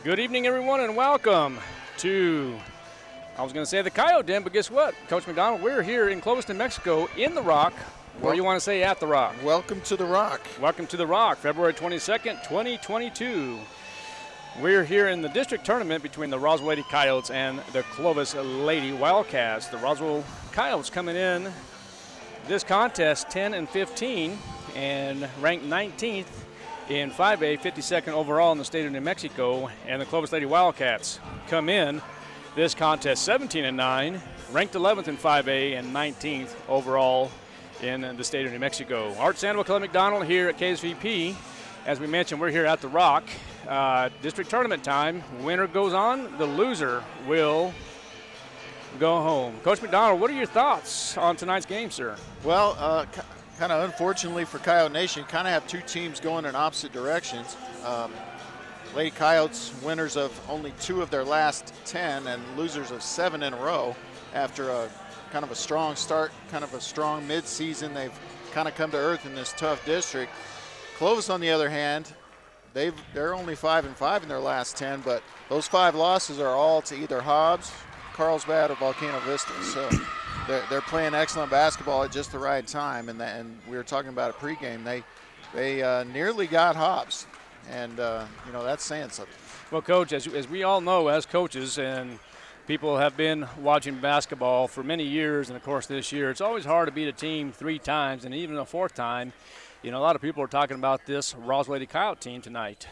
Good evening, everyone, and welcome to, I was going to say the Coyote Den, but guess what, Coach McDonald? We're here in Clovis, New Mexico, in the Rock, or you want to say at the Rock. Welcome to the Rock. Welcome to the Rock, February 22nd, 2022. We're here in the district tournament between the Roswell Lady Coyotes and the Clovis Lady Wildcats. The Roswell Coyotes coming in this contest 10-15 and ranked 19th in 5A, 52nd overall in the state of New Mexico, and the Clovis Lady Wildcats come in this contest 17-9, ranked 11th in 5A and 19th overall in the state of New Mexico. Art Sandoval, Kelly McDonald here at KSVP. As we mentioned, we're here at the Rock. District tournament time. Winner goes on, the loser will go home. Coach McDonald, what are your thoughts on tonight's game, sir? Well, kind of unfortunately for Coyote Nation, kind of have two teams going in opposite directions. Lady Coyotes, winners of only 2 of their last 10 and losers of 7 in a row after a kind of a strong start, kind of a strong mid-season. They've kind of come to earth in this tough district. Clovis, on the other hand, they're only 5-5 in their last 10, but those 5 losses are all to either Hobbs, Carlsbad, or Volcano Vista. So they're playing excellent basketball at just the right time, and we were talking about it pregame. They nearly got Hobbs, and that's saying something. Well, Coach, as we all know as coaches, and people have been watching basketball for many years, and of course this year, it's always hard to beat a team 3 times, and even a 4th time. You know, a lot of people are talking about this Roswell Lady Coyote team tonight.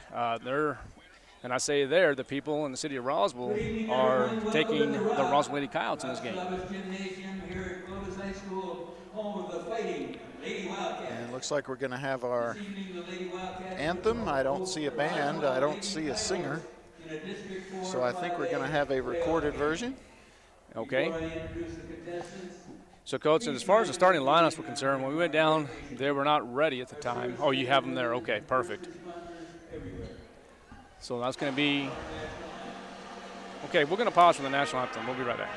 And I say the people in the city of Roswell are taking the Roswell Lady Coyotes in this game. Here at Clovis High School, home of the Fighting Lady Wildcats. And it looks like we're going to have our anthem. I don't see a band. I don't see a singer. So I think we're going to have a recorded version. Okay. So, Coach, as far as the starting lineups were concerned, when we went down, they were not ready at the time. Oh, you have them there. Okay, perfect. So that's going to be – okay, we're going to pause for the national anthem. We'll be right back.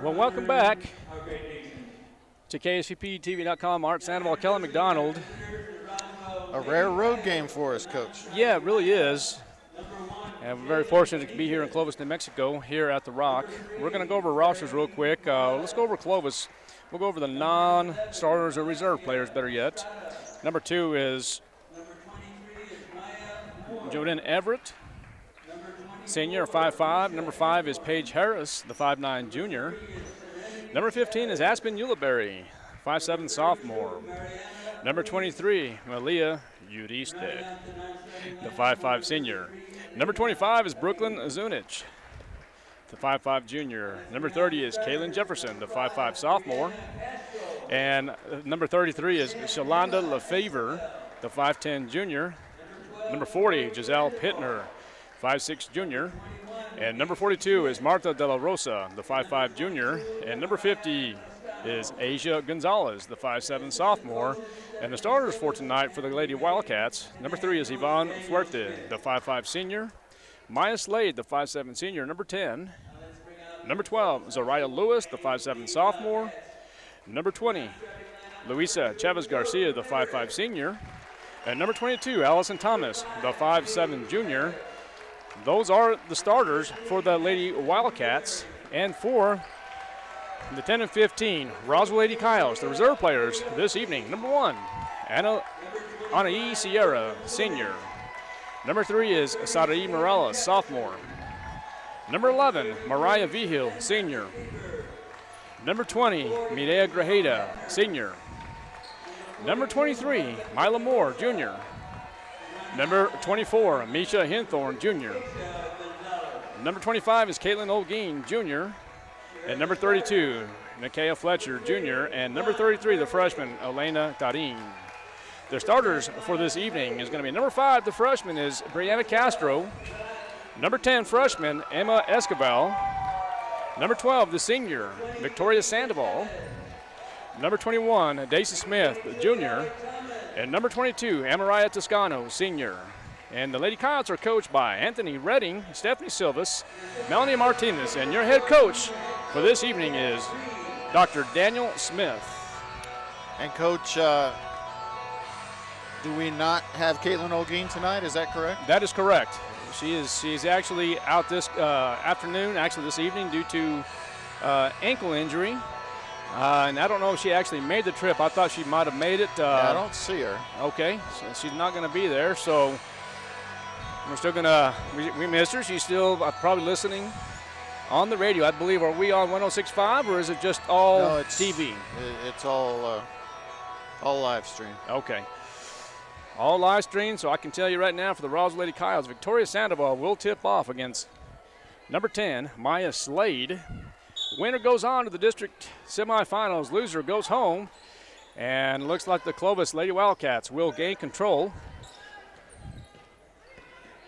Well, welcome back to KSVPTV.com. Art Sandoval, Kelly McDonald. A rare road game for us, Coach. Yeah, it really is. And we're very fortunate to be here in Clovis, New Mexico, here at the Rock. We're going to go over rosters real quick. Let's go over Clovis. We'll go over the non-starters or reserve players, better yet. Number 2 is Jordan Everett, senior, 5'5". Number 5 is Paige Harris, the 5'9" junior. Number 15 is Aspen Uliberry, 5'7" sophomore. Number 23, Malia Udiste, the 5'5" senior. Number 25 is Brooklyn Zunich, the 5'5" junior. Number 30 is Kaylin Jefferson, the 5'5" sophomore. And number 33 is Shalonda LaFavor, the 5'10" junior. Number 40, Giselle Pittner, 5'6" junior. And number 42 is Martha De La Rosa, the 5'5" junior. And number 50 is Asia Gonzalez, the 5'7" sophomore. And the starters for tonight for the Lady Wildcats, number 3 is Yvonne Fuerte, the 5'5" senior. Maya Slade, the 5'7" senior, number 10. Number 12, Zariah Lewis, the 5'7" sophomore. Number 20, Luisa Chavez Garcia, the 5'5" senior. And number 22, Allison Thomas, the 5'7" junior. Those are the starters for the Lady Wildcats. And for The 10 and 15, Roswell Lady Coyotes, the reserve players this evening. Number 1, Anaí Sierra, senior. Number 3 is Saraí Morales, sophomore. Number 11, Mariah Vigil, senior. Number 20, Mireya Grajeda, senior. Number 23, Mila Moore, junior. Number 24, Misha Hinthorn, junior. Number 25 is Caitlin Olguin, junior. And number 32, Nakia Fletcher, junior. And number 33, the freshman, Elena Tarin. The starters for this evening is going to be number 5, the freshman, is Brianna Castro. Number 10, freshman, Emma Escobar. Number 12, the senior, Victoria Sandoval. Number 21, Daisy Smith, junior. And number 22, Amariah Toscano, senior. And the Lady Coyotes are coached by Anthony Redding, Stephanie Silvas, Melanie Martinez, and your head coach for this evening is Dr. Daniel Smith. And Coach, do we not have Caitlin Olguin tonight? Is that correct? That is correct. She's actually out this afternoon, actually this evening, due to ankle injury. And I don't know if she actually made the trip. I thought she might have made it. Yeah, I don't see her. Okay, so she's not going to be there. So we're still going to, we missed her. She's still probably listening on the radio. I believe, are we on 106.5 or is it just all no, it's TV? It's all live stream. Okay. All live stream, so I can tell you right now for the Roswell Lady Coyotes, Victoria Sandoval will tip off against number 10, Maya Slade. Winner goes on to the district semifinals. Loser goes home. And looks like the Clovis Lady Wildcats will gain control.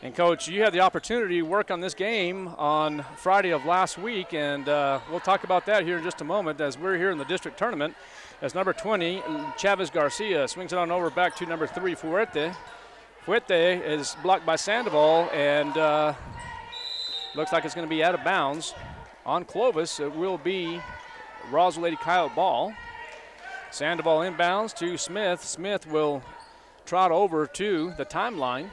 And, Coach, you had the opportunity to work on this game on Friday of last week, and we'll talk about that here in just a moment as we're here in the district tournament. As number 20, Chavez Garcia swings it on over back to number 3, Fuerte. Fuerte is blocked by Sandoval, and looks like it's going to be out of bounds. On Clovis, it will be Roswell Lady Coyote ball. Sandoval inbounds to Smith. Smith will trot over to the timeline.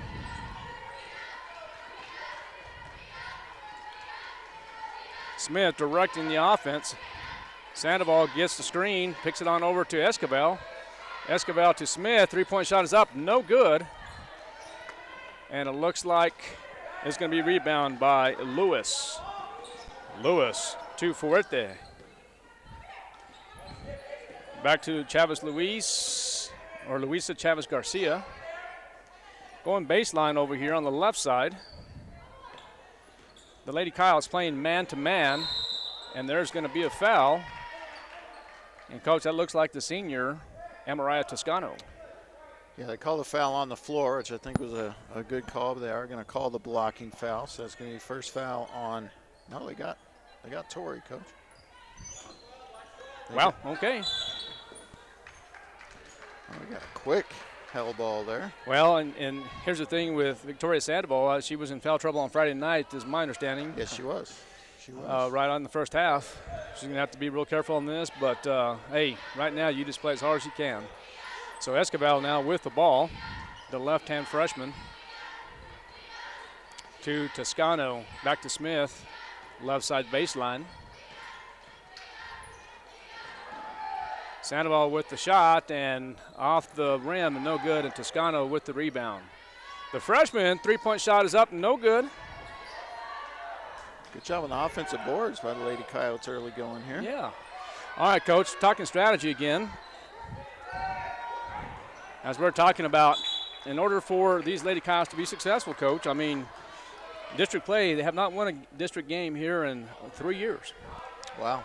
Smith directing the offense. Sandoval gets the screen, picks it on over to Escobar. Escobar to Smith. Three-point shot is up, no good. And it looks like it's going to be rebounded by Lewis. Lewis to Fuerte. Back to Chavez Luisa Chavez Garcia. Going baseline over here on the left side. The Lady Coyotes playing man-to-man, and there's going to be a foul. And, Coach, that looks like the senior, Amariah Toscano. Yeah, they called the foul on the floor, which I think was a good call. But they are going to call the blocking foul, so it's going to be first foul on. No, they got Torrey, Coach. Wow, okay. Oh, we got a quick hell ball there. Well, and here's the thing with Victoria Sandoval. She was in foul trouble on Friday night, is my understanding. Yes, she was. She was. Right on the first half. She's going to have to be real careful on this, but, hey, right now you just play as hard as you can. So Escobar now with the ball, the left-hand freshman. To Toscano, back to Smith, left side baseline. Sandoval with the shot and off the rim, no good, and Toscano with the rebound. The freshman three-point shot is up, no good. Good job on the offensive boards by the Lady Coyotes early going here. Yeah. All right, Coach, talking strategy again. As we're talking about, in order for these Lady Coyotes to be successful, Coach, I mean, district play, they have not won a district game here in 3 years. Wow.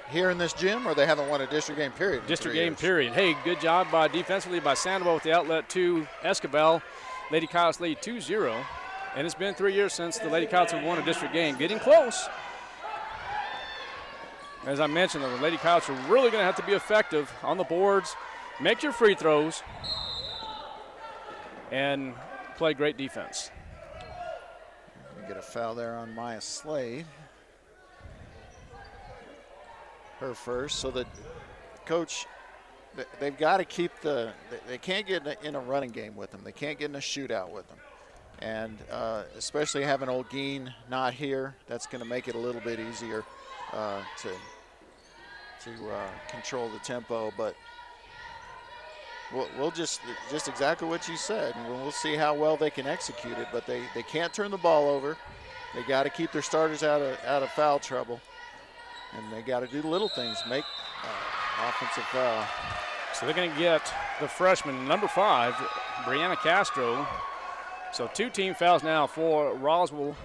Here in this gym, or they haven't won a district game period? District game period. Hey, good job defensively by Sandoval with the outlet to Escobar. Lady Coyotes lead 2-0. And it's been 3 years since the Lady Coyotes have won a district game. Getting close. As I mentioned, the Lady Coyotes are really going to have to be effective on the boards, make your free throws, and play great defense. We get a foul there on Maya Slade. Her first, so that, Coach, they've got to keep they can't get in a running game with them. They can't get in a shootout with them. And especially having Olguin not here, that's going to make it a little bit easier to control the tempo. But we'll just exactly what you said, and we'll see how well they can execute it. But they can't turn the ball over. They got to keep their starters out of foul trouble, and they got to do the little things, make offensive foul. So they're going to get the freshman, number 5, Brianna Castro. So 2 team fouls now for Roswell,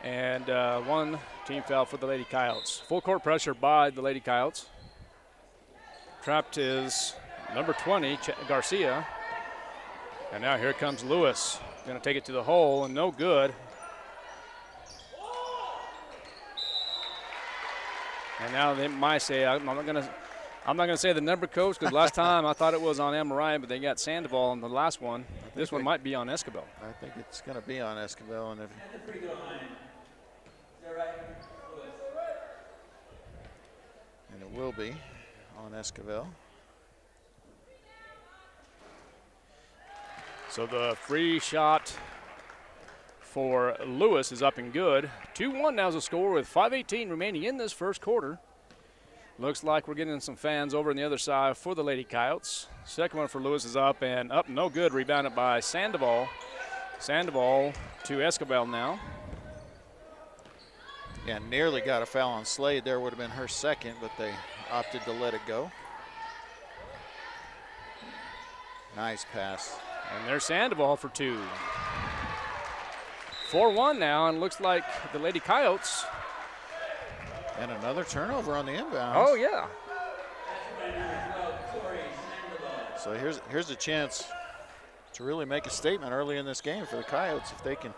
and 1 team foul for the Lady Coyotes. Full court pressure by the Lady Coyotes. Trapped is number 20, Garcia. And now here comes Lewis. Going to take it to the hole, and no good. And now they might say, I'm not going to say the number coach, because last time I thought it was on Amarai, but they got Sandoval on the last one. This one might be on Escobar. I think it's going to be on Escobar. And it will be on Escobar. So the free shot for Lewis is up and good. 2-1 now is the score with 5:18 remaining in this first quarter. Looks like we're getting some fans over on the other side for the Lady Coyotes. Second one for Lewis is up and up, no good. Rebounded by Sandoval. Sandoval to Escobar now. Yeah, nearly got a foul on Slade. There would have been her second, but they opted to let it go. Nice pass. And there's Sandoval for 2. 4-1 now, and looks like the Lady Coyotes. And another turnover on the inbound. Oh, yeah. So here's a chance to really make a statement early in this game for the Coyotes if they can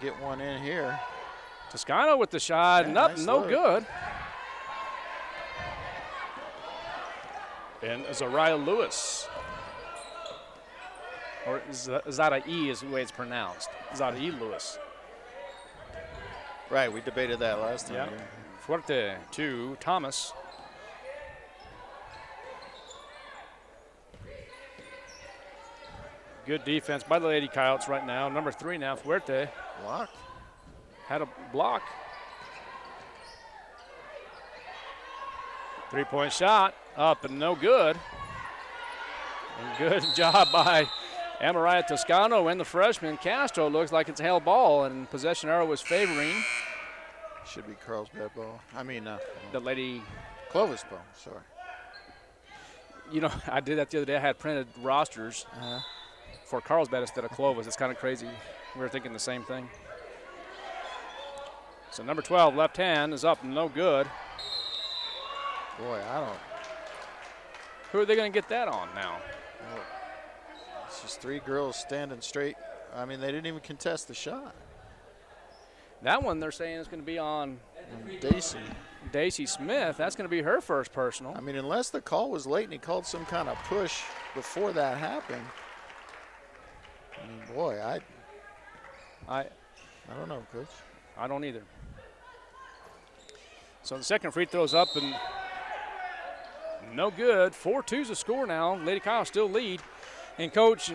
get one in here. Toscano with the shot, Yeah, nothing, nice no look. good. And Zariah Lewis. Or Zada E is the way it's pronounced. Zada E Lewis. Right, we debated that last time. Yeah. Fuerte to Thomas. Good defense by the Lady Coyotes right now. Number 3 now, Fuerte. Blocked. Had a block. 3-point shot, up and no good. And good job by Amaria Toscano and the freshman. Castro looks like it's held ball, and possession arrow was favoring Should be Carlsbad ball. I mean, the Lady. Clovis ball, sorry. You know, I did that the other day. I had printed rosters for Carlsbad instead of Clovis. It's kind of crazy. We were thinking the same thing. So number 12, left hand, is up and no good. Boy, I don't. Who are they going to get that on now? Well, it's just 3 girls standing straight. I mean, they didn't even contest the shot. That one they're saying is going to be on Daisy Smith. That's going to be her first personal. I mean, unless the call was late and he called some kind of push before that happened. I mean, boy, I don't know, Coach. I don't either. So the second free throw's up and no good. 4-2's the score now. Lady Kyle still lead. And, Coach,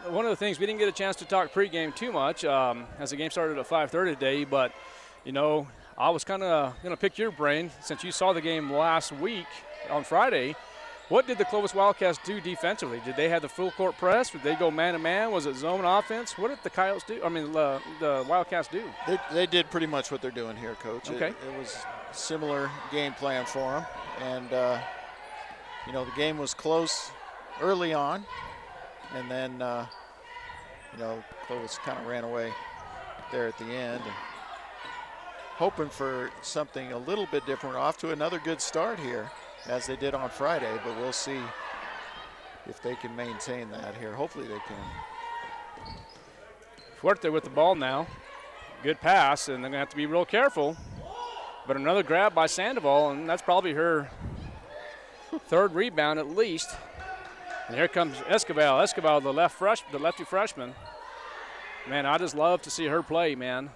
one of the things, we didn't get a chance to talk pregame too much as the game started at 5:30 today, but, you know, I was kind of going to pick your brain since you saw the game last week on Friday. What did the Clovis Wildcats do defensively? Did they have the full court press? Did they go man-to-man? Was it zone offense? What did the Coyotes do? I mean, the Wildcats do? They did pretty much what they're doing here, Coach. Okay. It was a similar game plan for them. And, you know, the game was close early on. And then, you know, Clovis kind of ran away there at the end. And hoping for something a little bit different. Off to another good start here, as they did on Friday, but we'll see if they can maintain that here. Hopefully they can. Fuerte with the ball now. Good pass, and they're going to have to be real careful. But another grab by Sandoval, and that's probably her third rebound at least. And here comes Escobar. Escobar, the lefty freshman. Man, I just love to see her play, man.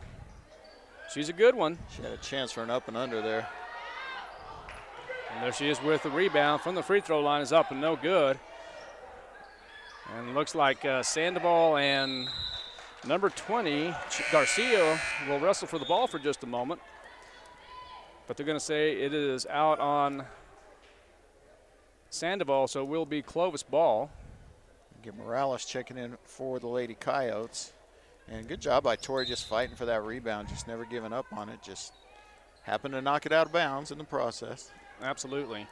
She's a good one. She had a chance for an up and under there. And there she is with the rebound from the free throw line, is up and no good. And looks like Sandoval and Number 20, Garcia, will wrestle for the ball for just a moment. But they're going to say it is out on Sandoval, so it will be Clovis ball. Get Morales checking in for the Lady Coyotes. And good job by Tori just fighting for that rebound, just never giving up on it. Just happened to knock it out of bounds in the process. Absolutely.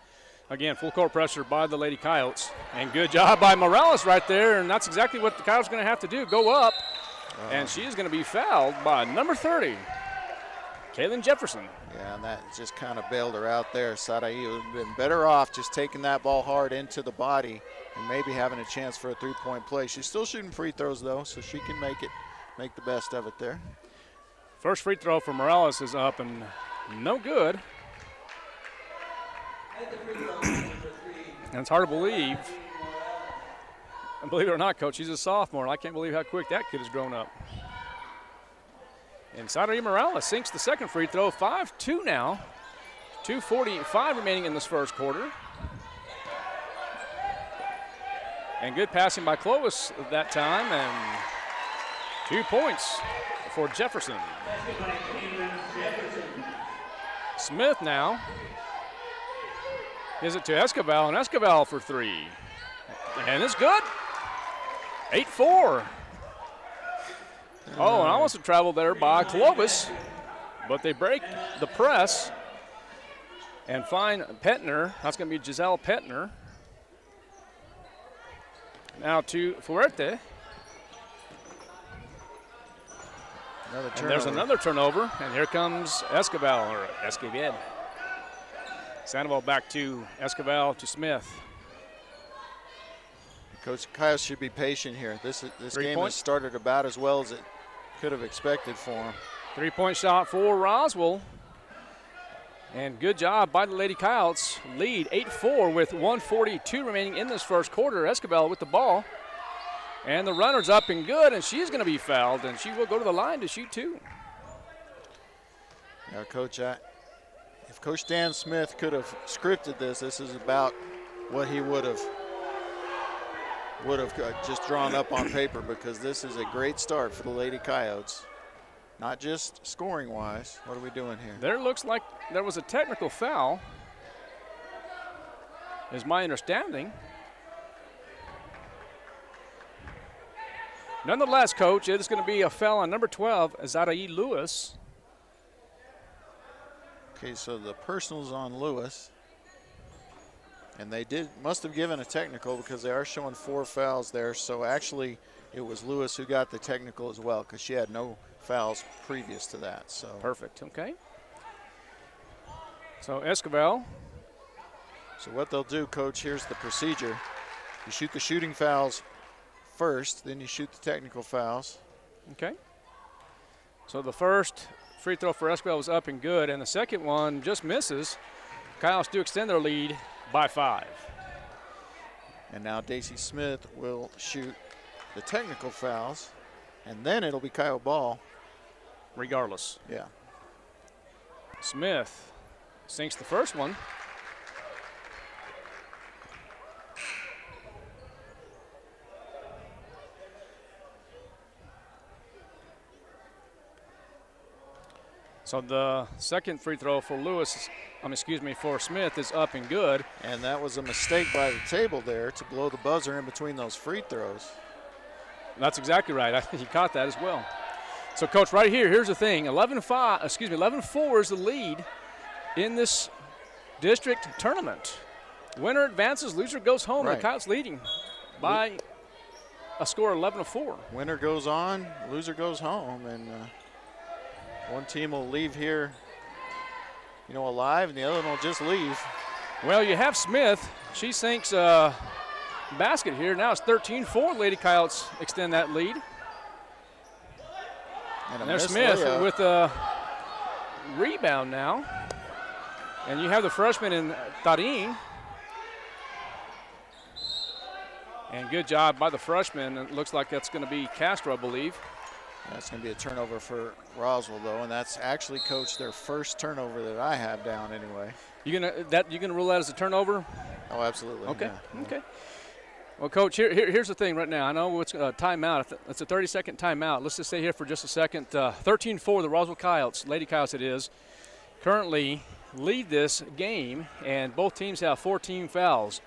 Again, full court pressure by the Lady Coyotes. And good job by Morales right there. And that's exactly what the Coyotes are going to have to do, go up. And she is going to be fouled by number 30, Kaylin Jefferson. Yeah, and that just kind of bailed her out there. Sarai would have been better off just taking that ball hard into the body and maybe having a chance for a three-point play. She's still shooting free throws, though, so she can make the best of it there. First free throw for Morales is up and no good. And it's hard to believe. And believe it or not, Coach, she's a sophomore. I can't believe how quick that kid has grown up. And Sarai Morales sinks the second free throw, 5-2 now. 2:45 remaining in this first quarter. And good passing by Clovis that time, and 2 points for Jefferson. Smith now gives it to Escobar, and Escobar for three. And it's good. 8-4. Oh, and almost a travel there by Clovis, but they break the press and find Petner. That's going to be Giselle Petner. Now to Fuerte. And there's another turnover, and here comes Escobar, or Escobar. Sandoval back to Escobar to Smith. Coach Coyotes should be patient here. This game has started about as well as it could have expected for him. 3-point shot for Roswell. And good job by the Lady Coyotes. Lead 8-4 with 1:42 remaining in this first quarter. Escobar with the ball. And the runner's up and good, and she's going to be fouled, and she will go to the line to shoot two. Now, Coach, if Coach Dan Smith could have scripted this is about what he would have just drawn up on paper, because this is a great start for the Lady Coyotes. Not just scoring-wise. What are we doing here? There looks like there was a technical foul, is my understanding. Nonetheless, Coach, it is going to be a foul on number 12, Zaraí Lewis. Okay, so the personal's on Lewis. And they must have given a technical, because they are showing 4 fouls there. So actually, it was Lewis who got the technical as well, because she had no fouls previous to that. So perfect. Okay. So Escobar. So what they'll do, Coach, here's the procedure. You shoot the shooting fouls first, then you shoot the technical fouls. Okay. So the first free throw for Escobar was up and good, and the second one just misses. Coyotes do extend their lead by 5. And now Daisy Smith will shoot the technical fouls, and then it'll be Kyle Ball. Regardless. Yeah. Smith sinks the first one. So the second free throw for for Smith is up and good. And that was a mistake by the table there to blow the buzzer in between those free throws. That's exactly right. He caught that as well. So, Coach, right here, here's the thing. 11-4 is the lead in this district tournament. Winner advances, loser goes home. Right. The Coyotes leading by a score 11-4. Winner goes on, loser goes home, and one team will leave here, alive, and the other one will just leave. Well, you have Smith. She sinks a basket here. Now it's 13-4. Lady Coyotes extend that lead. And there's Smith with a rebound now. And you have the freshman in Tarin. And good job by the freshman. It looks like that's going to be Castro, I believe. That's going to be a turnover for Roswell, though, and that's actually, Coach, their first turnover that I have down anyway. You gonna rule that as a turnover? Oh, absolutely. Okay. Yeah. Okay. Well, Coach, here's the thing right now. I know it's a timeout. It's a 30-second timeout. Let's just stay here for just a second. 13-4, the Roswell Coyotes, Lady Coyotes it is, currently lead this game, and both teams have 14 fouls.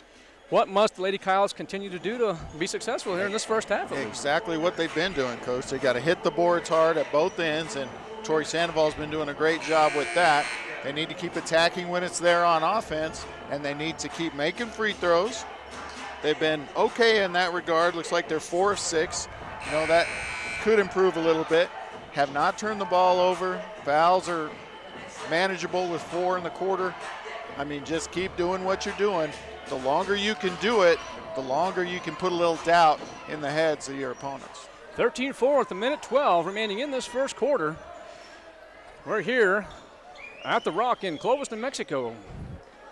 What must the Lady Coyotes continue to do to be successful here in this first half? Exactly what they've been doing, Coach. They got to hit the boards hard at both ends, and Tori Sandoval's been doing a great job with that. They need to keep attacking when it's there on offense, and they need to keep making free throws. They've been okay in that regard. Looks like they're 4 of 6. You know, that could improve a little bit. Have not turned the ball over. Fouls are manageable with 4 in the quarter. I mean, just keep doing what you're doing. The longer you can do it, the longer you can put a little doubt in the heads of your opponents. 13-4 with a minute 12 remaining in this first quarter. We're here at the Rock in Clovis, New Mexico.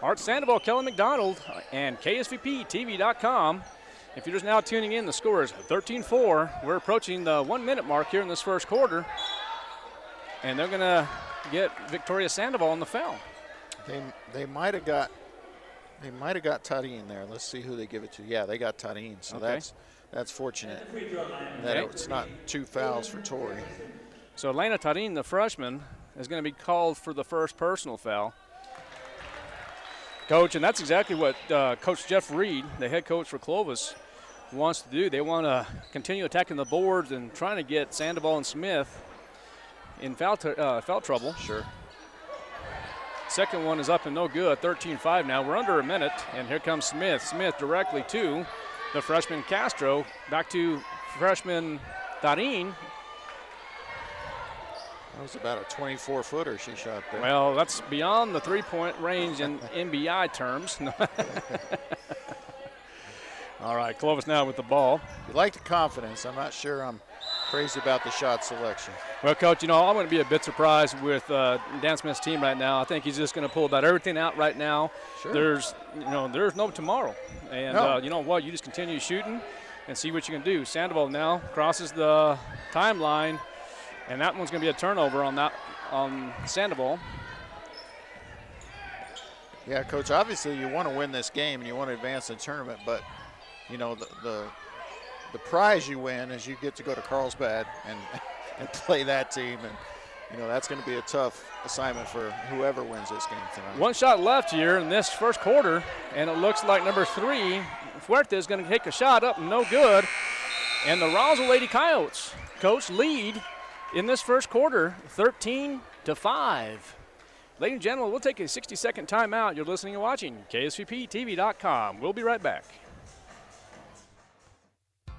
Art Sandoval, Kelly McDonald, and KSVPTV.com. If you're just now tuning in, the score is 13-4. We're approaching the 1 minute mark here in this first quarter. And they're going to get Victoria Sandoval on the foul. They might have got Tadine there. Let's see who they give it to. Yeah, they got Tadine, so okay. That's fortunate that it's not 2 fouls for Tori. So Elena Tadine, the freshman, is going to be called for the first personal foul. Coach, and that's exactly what Coach Jeff Reed, the head coach for Clovis, wants to do. They want to continue attacking the boards and trying to get Sandoval and Smith in foul trouble. Sure. Second one is up and no good, 13-5 now. We're under a minute, and here comes Smith. Smith directly to the freshman Castro, back to freshman Darin. That was about a 24-footer she shot there. Well, that's beyond the three-point range in NBI terms. All right, Clovis now with the ball. You like the confidence. I'm not sure I'm crazy about the shot selection. Well, Coach, you know, I'm going to be a bit surprised with Dan Smith's team right now. I think he's just going to pull about everything out right now. Sure. There's no tomorrow. And no. You know what? You just continue shooting and see what you can do. Sandoval now crosses the timeline, and that one's going to be a turnover on Sandoval. Yeah, Coach, obviously you want to win this game and you want to advance in the tournament, but, you know, the prize you win is you get to go to Carlsbad and play that team, and you know that's going to be a tough assignment for whoever wins this game tonight. One shot left here in this first quarter, and it looks like number 3, Fuerte, is going to take a shot up, no good. And the Roswell Lady Coyotes, Coach, lead in this first quarter, 13-5. Ladies and gentlemen, we'll take a 60-second timeout. You're listening and watching KSVPTV.com. We'll be right back.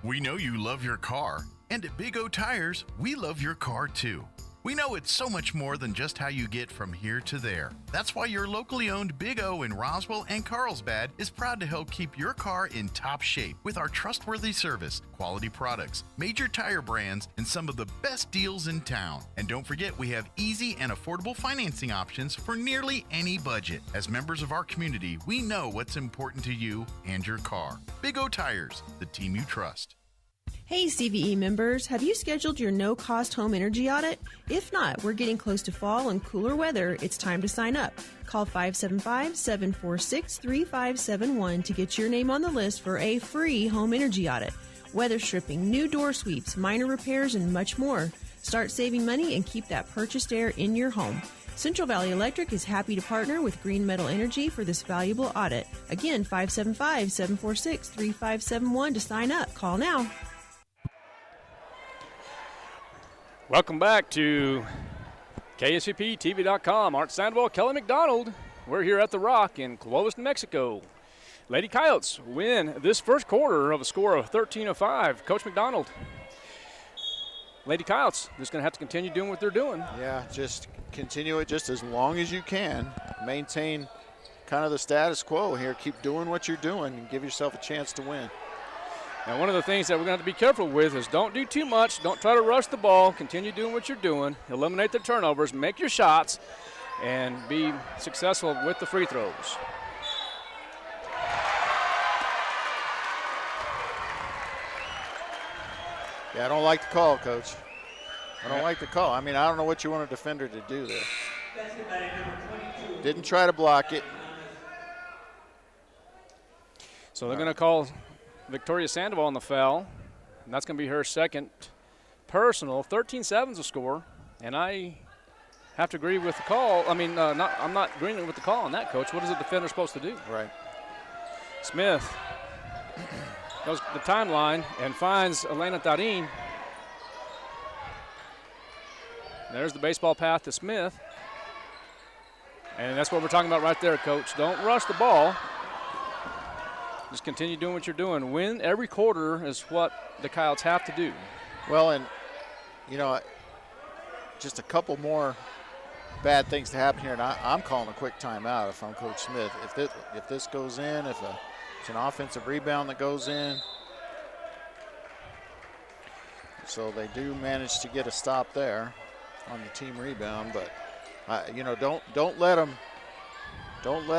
We know you love your car, and at Big O Tires, we love your car too. We know it's so much more than just how you get from here to there. That's why your locally owned Big O in Roswell and Carlsbad is proud to help keep your car in top shape with our trustworthy service, quality products, major tire brands, and some of the best deals in town. And don't forget, we have easy and affordable financing options for nearly any budget. As members of our community, we know what's important to you and your car. Big O Tires, the team you trust. Hey CVE members, have you scheduled your no-cost home energy audit? If not, we're getting close to fall and cooler weather. It's time to sign up. Call 575-746-3571 to get your name on the list for a free home energy audit. Weather stripping, new door sweeps, minor repairs, and much more. Start saving money and keep that purchased air in your home. Central Valley Electric is happy to partner with Green Metal Energy for this valuable audit. Again, 575-746-3571 to sign up. Call now. Welcome back to KSVPTV.com. Art Sandoval, Kelly McDonald. We're here at the Rock in Clovis, New Mexico. Lady Coyotes win this first quarter of a score of 13-5. Coach McDonald, Lady Coyotes just going to have to continue doing what they're doing. Yeah, just continue it just as long as you can. Maintain kind of the status quo here. Keep doing what you're doing and give yourself a chance to win. And one of the things that we're going to have to be careful with is don't do too much. Don't try to rush the ball. Continue doing what you're doing. Eliminate the turnovers. Make your shots. And be successful with the free throws. Yeah, I don't like the call, Coach. I don't like the call. I mean, I don't know what you want a defender to do there. Didn't try to block it. So they're going to call Victoria Sandoval on the foul. And that's going to be her second personal. 13-7's the score. And I have to agree with the call. I mean, I'm not agreeing with the call on that, Coach. What is the defender supposed to do? Right. Smith goes to the timeline and finds Elena Darin. There's the baseball path to Smith. And that's what we're talking about right there, Coach. Don't rush the ball. Just continue doing what you're doing. Win every quarter is what the Coyotes have to do. Well, and, just a couple more bad things to happen here, and I'm calling a quick timeout if I'm Coach Smith. If this goes in, if it's an offensive rebound that goes in. So they do manage to get a stop there on the team rebound, but don't let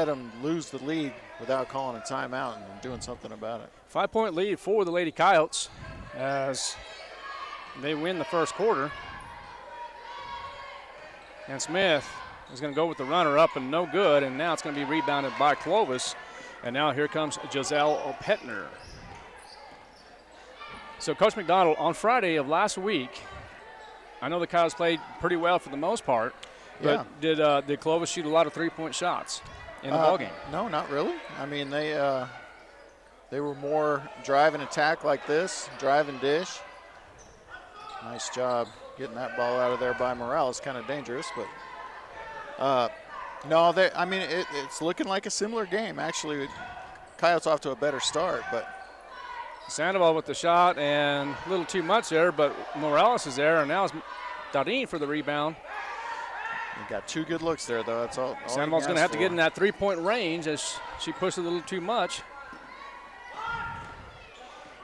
them lose the lead without calling a timeout and doing something about it. 5-point lead for the Lady Coyotes as they win the first quarter. And Smith is going to go with the runner up and no good, and now it's going to be rebounded by Clovis. And now here comes Giselle Petner. So Coach McDonald, on Friday of last week, I know the Coyotes played pretty well for the most part, but did Clovis shoot a lot of three-point shots in the ballgame? No, not really. I mean, they were more drive and attack like this, drive and dish. Nice job getting that ball out of there by Morales. Kind of dangerous, but no, it's looking like a similar game. Actually, Coyotes off to a better start, but Sandoval with the shot and a little too much there, but Morales is there, and now it's Darin for the rebound. You got two good looks there, though. That's all. Sandoval's going to have to get in that three-point range as she pushed a little too much.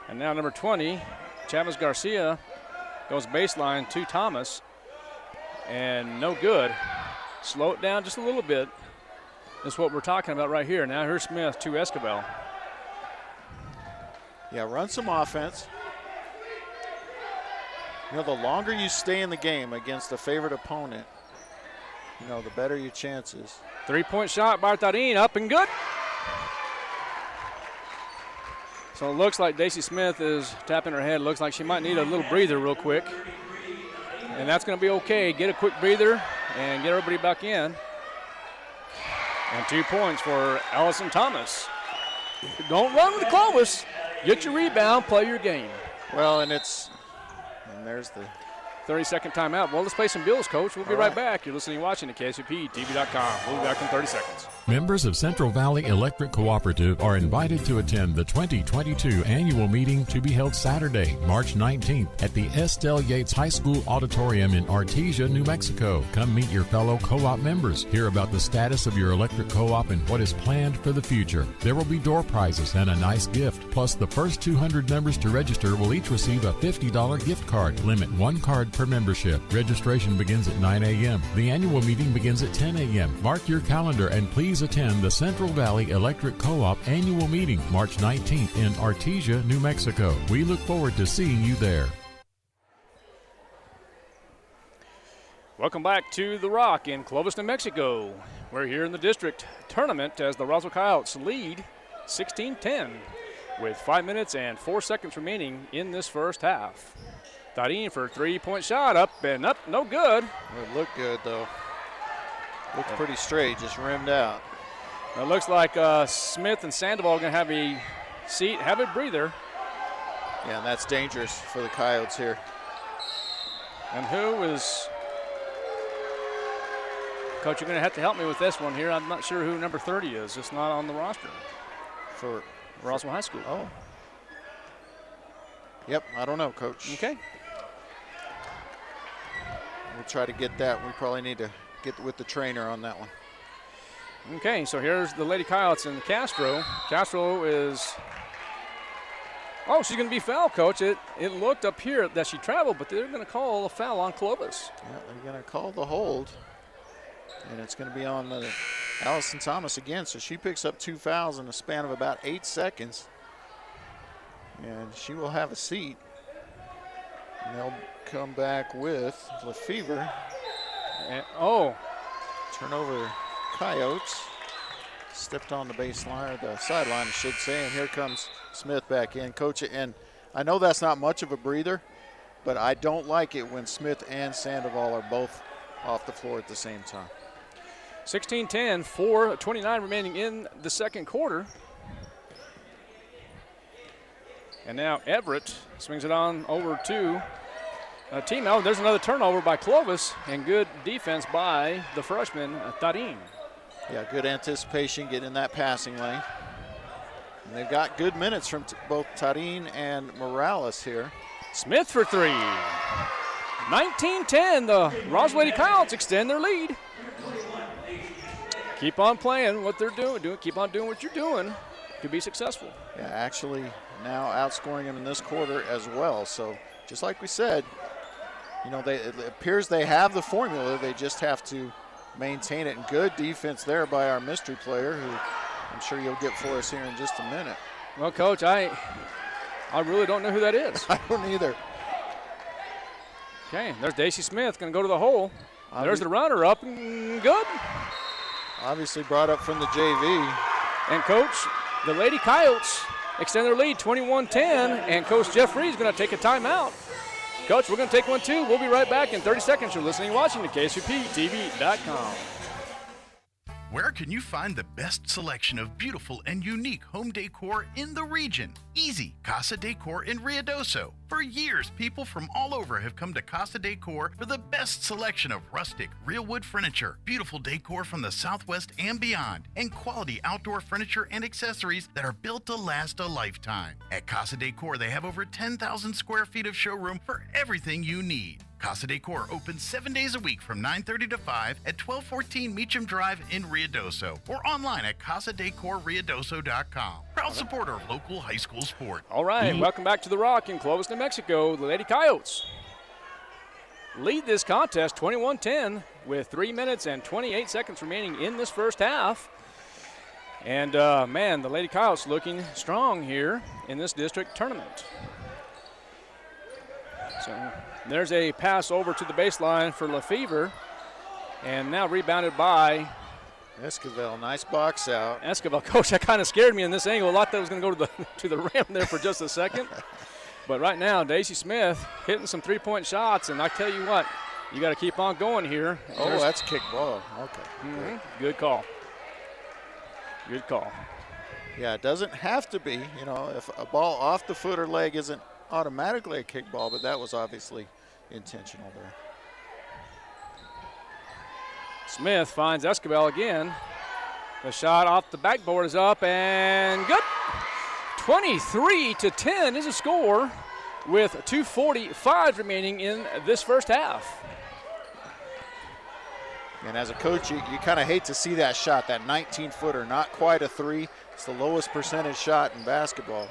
And now number 20, Chavez Garcia, goes baseline to Thomas, and no good. Slow it down just a little bit. That's what we're talking about right here. Now here's Smith to Escobar. Yeah, run some offense. The longer you stay in the game against a favorite opponent, the better your chances. Three-point shot by Darin, up and good. So it looks like Daisy Smith is tapping her head. Looks like she might need a little breather real quick. And that's going to be okay. Get a quick breather and get everybody back in. And 2 points for Allison Thomas. Don't run with Clovis. Get your rebound, play your game. Well, and there's the 30-second timeout. Well, let's play some bills, Coach. We'll be right back. You're listening and watching at KSUPTV.com. We'll be back in 30 seconds. Members of Central Valley Electric Cooperative are invited to attend the 2022 annual meeting to be held Saturday, March 19th at the Estelle Yates High School Auditorium in Artesia, New Mexico. Come meet your fellow co-op members, hear about the status of your electric co-op and what is planned for the future. There will be door prizes and a nice gift. Plus, the first 200 members to register will each receive a $50 gift card. Limit one card per membership. Registration begins at 9 a.m. The annual meeting begins at 10 a.m. Mark your calendar and please attend the Central Valley Electric Co-op annual meeting March 19th in Artesia, New Mexico. We look forward to seeing you there. Welcome back to The Rock in Clovis, New Mexico. We're here in the district tournament as the Roswell Coyotes lead 16-10 with 5 minutes and 4 seconds remaining in this first half. Darin for a three-point shot, up and up, no good. It looked good, though. Looked pretty straight, just rimmed out. It looks like Smith and Sandoval are going to have a seat, have a breather. Yeah, and that's dangerous for the Coyotes here. And who is... Coach, you're going to have to help me with this one here. I'm not sure who number 30 is. It's not on the roster. For Roswell High School. Oh. Yep, I don't know, Coach. Okay. We'll try to get that. We probably need to get with the trainer on that one. Okay, so here's the Lady Coyotes and Castro. Castro is... Oh, she's going to be fouled, Coach. It looked up here that she traveled, but they're going to call a foul on Clovis. Yeah, they're going to call the hold. And it's going to be on Allison Thomas again. So she picks up 2 fouls in a span of about 8 seconds. And she will have a seat. And they'll come back with Lefevre. And, turnover Coyotes. Stepped on the baseline, or the sideline, I should say. And here comes Smith back in. Coach, and I know that's not much of a breather, but I don't like it when Smith and Sandoval are both off the floor at the same time. 16-10, 4:29 remaining in the second quarter. And now Everett swings it on over to Timo. There's another turnover by Clovis, and good defense by the freshman, Tarin. Yeah, good anticipation, getting in that passing lane. And they've got good minutes from both Tarin and Morales here. Smith for three. 19-10, the Roswell Lady Coyotes extend their lead. Keep on playing what they're doing. Keep on doing what you're doing to be successful. Yeah, actually now outscoring them in this quarter as well. So just like we said, you know, it appears they have the formula. They just have to maintain it. And good defense there by our mystery player, who I'm sure you'll get for us here in just a minute. Well, Coach, I really don't know who that is. I don't either. Okay, there's Daisy Smith going to go to the hole. There's the runner up and good. Obviously brought up from the JV. And Coach, the Lady Coyotes extend their lead 21-10, and Coach Jeff Reed is going to take a timeout. Coach, we're going to take one too. We'll be right back in 30 seconds. You're listening and watching to KSUPTV.com. Where can you find the best selection of beautiful and unique home decor in the region? Easy, Casa Decor in Ruidoso. For years, people from all over have come to Casa Decor for the best selection of rustic, real wood furniture, beautiful decor from the Southwest and beyond, and quality outdoor furniture and accessories that are built to last a lifetime. At Casa Decor, they have over 10,000 square feet of showroom for everything you need. Casa Decor opens 7 days a week from 9:30 to 5 at 1214 Meacham Drive in Ruidoso, or online at casadecorruidoso.com. Proud supporter of local high school sport. All right, welcome back to The Rock in Clovis, New Mexico. The Lady Coyotes lead this contest 21-10 with 3 minutes and 28 seconds remaining in this first half. And, man, the Lady Coyotes looking strong here in this district tournament. So there's a pass over to the baseline for Lefevre, and now rebounded by Esquivel. Nice box out. Esquivel. Coach, that kind of scared me in this angle. I thought that was going to go to the rim there for just a second. But right now, Daisy Smith hitting some three-point shots, and I tell you what, you got to keep on going here. Oh, that's kick ball. Okay. Mm-hmm. Good call. Good call. Yeah, it doesn't have to be. You know, if a ball off the foot or leg isn't automatically a kick ball, but that was obviously intentional there. Smith finds Esquivel again. The shot off the backboard is up and good. 23-10 is a score with 2:45 remaining in this first half. And as a coach, you kind of hate to see that shot, that 19-footer, not quite a three. It's the lowest percentage shot in basketball.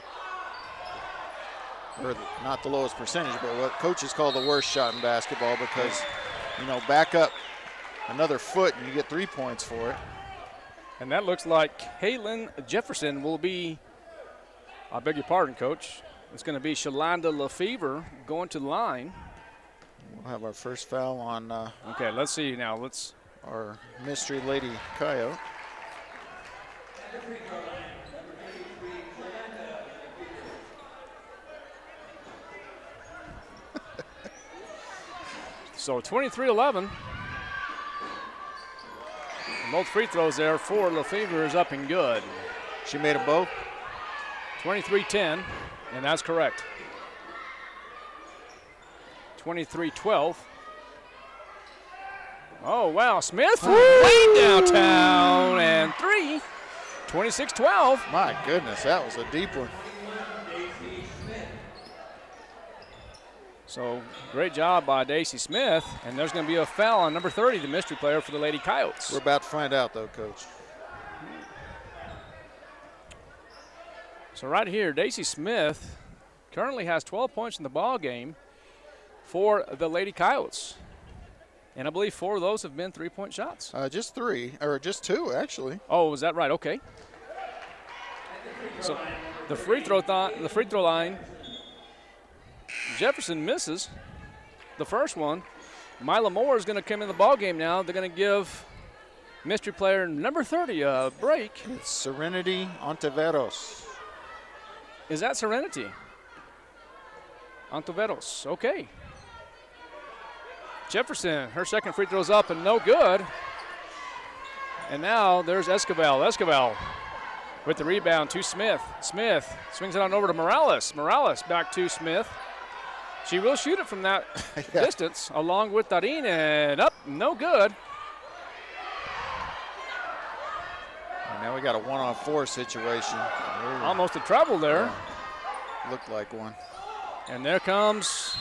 Or not the lowest percentage, but what coaches call the worst shot in basketball, because, you know, back up another foot and you get 3 points for it. And that looks like Kaylin Jefferson will be, I beg your pardon, Coach. It's going to be Shalonda Lefevre going to the line. We'll have our first foul on okay, let's see now. Our mystery lady Coyote. So 23-11. Both free throws there for Lefevre is up and good. She made them both? 23-10, and that's correct. 23-12. Oh, wow, Smith way downtown, and three. 26-12. My goodness, that was a deep one. So great job by Daisy Smith, and there's going to be a foul on number 30, the mystery player for the Lady Coyotes. We're about to find out, though, Coach. So right here, Daisy Smith currently has 12 points in the ball game for the Lady Coyotes, and I believe 4 of those have been three-point shots. Just 3, or just 2, actually. Oh, is that right? Okay. So the free throw line. Jefferson misses the first one. Mila Moore is going to come in the ball game now. They're going to give mystery player number 30 a break. It's Serenity Ontiveros. Is that Serenity? Ontiveros, okay. Jefferson, her second free throw's up and no good. And now there's Escobar. Escobar with the rebound to Smith. Smith swings it on over to Morales. Morales back to Smith. She will shoot it from that distance along with Darin, and up, no good. And now we got a 1-on-4 situation. Almost a travel there. Yeah, looked like one. And there comes,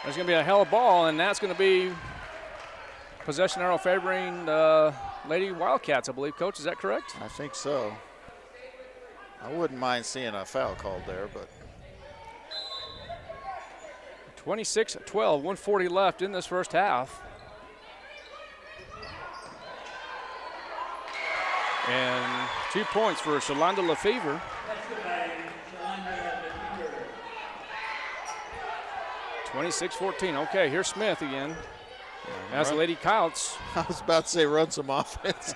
there's going to be a hell of a ball, and that's going to be possession arrow favoring the Lady Wildcats, I believe. Coach, is that correct? I think so. I wouldn't mind seeing a foul called there, but. 26-12, 140 left in this first half. And 2 points for Shalonda Lefevre. 26-14. Okay, here's Smith again. As the Lady Coyotes. I was about to say run some offense.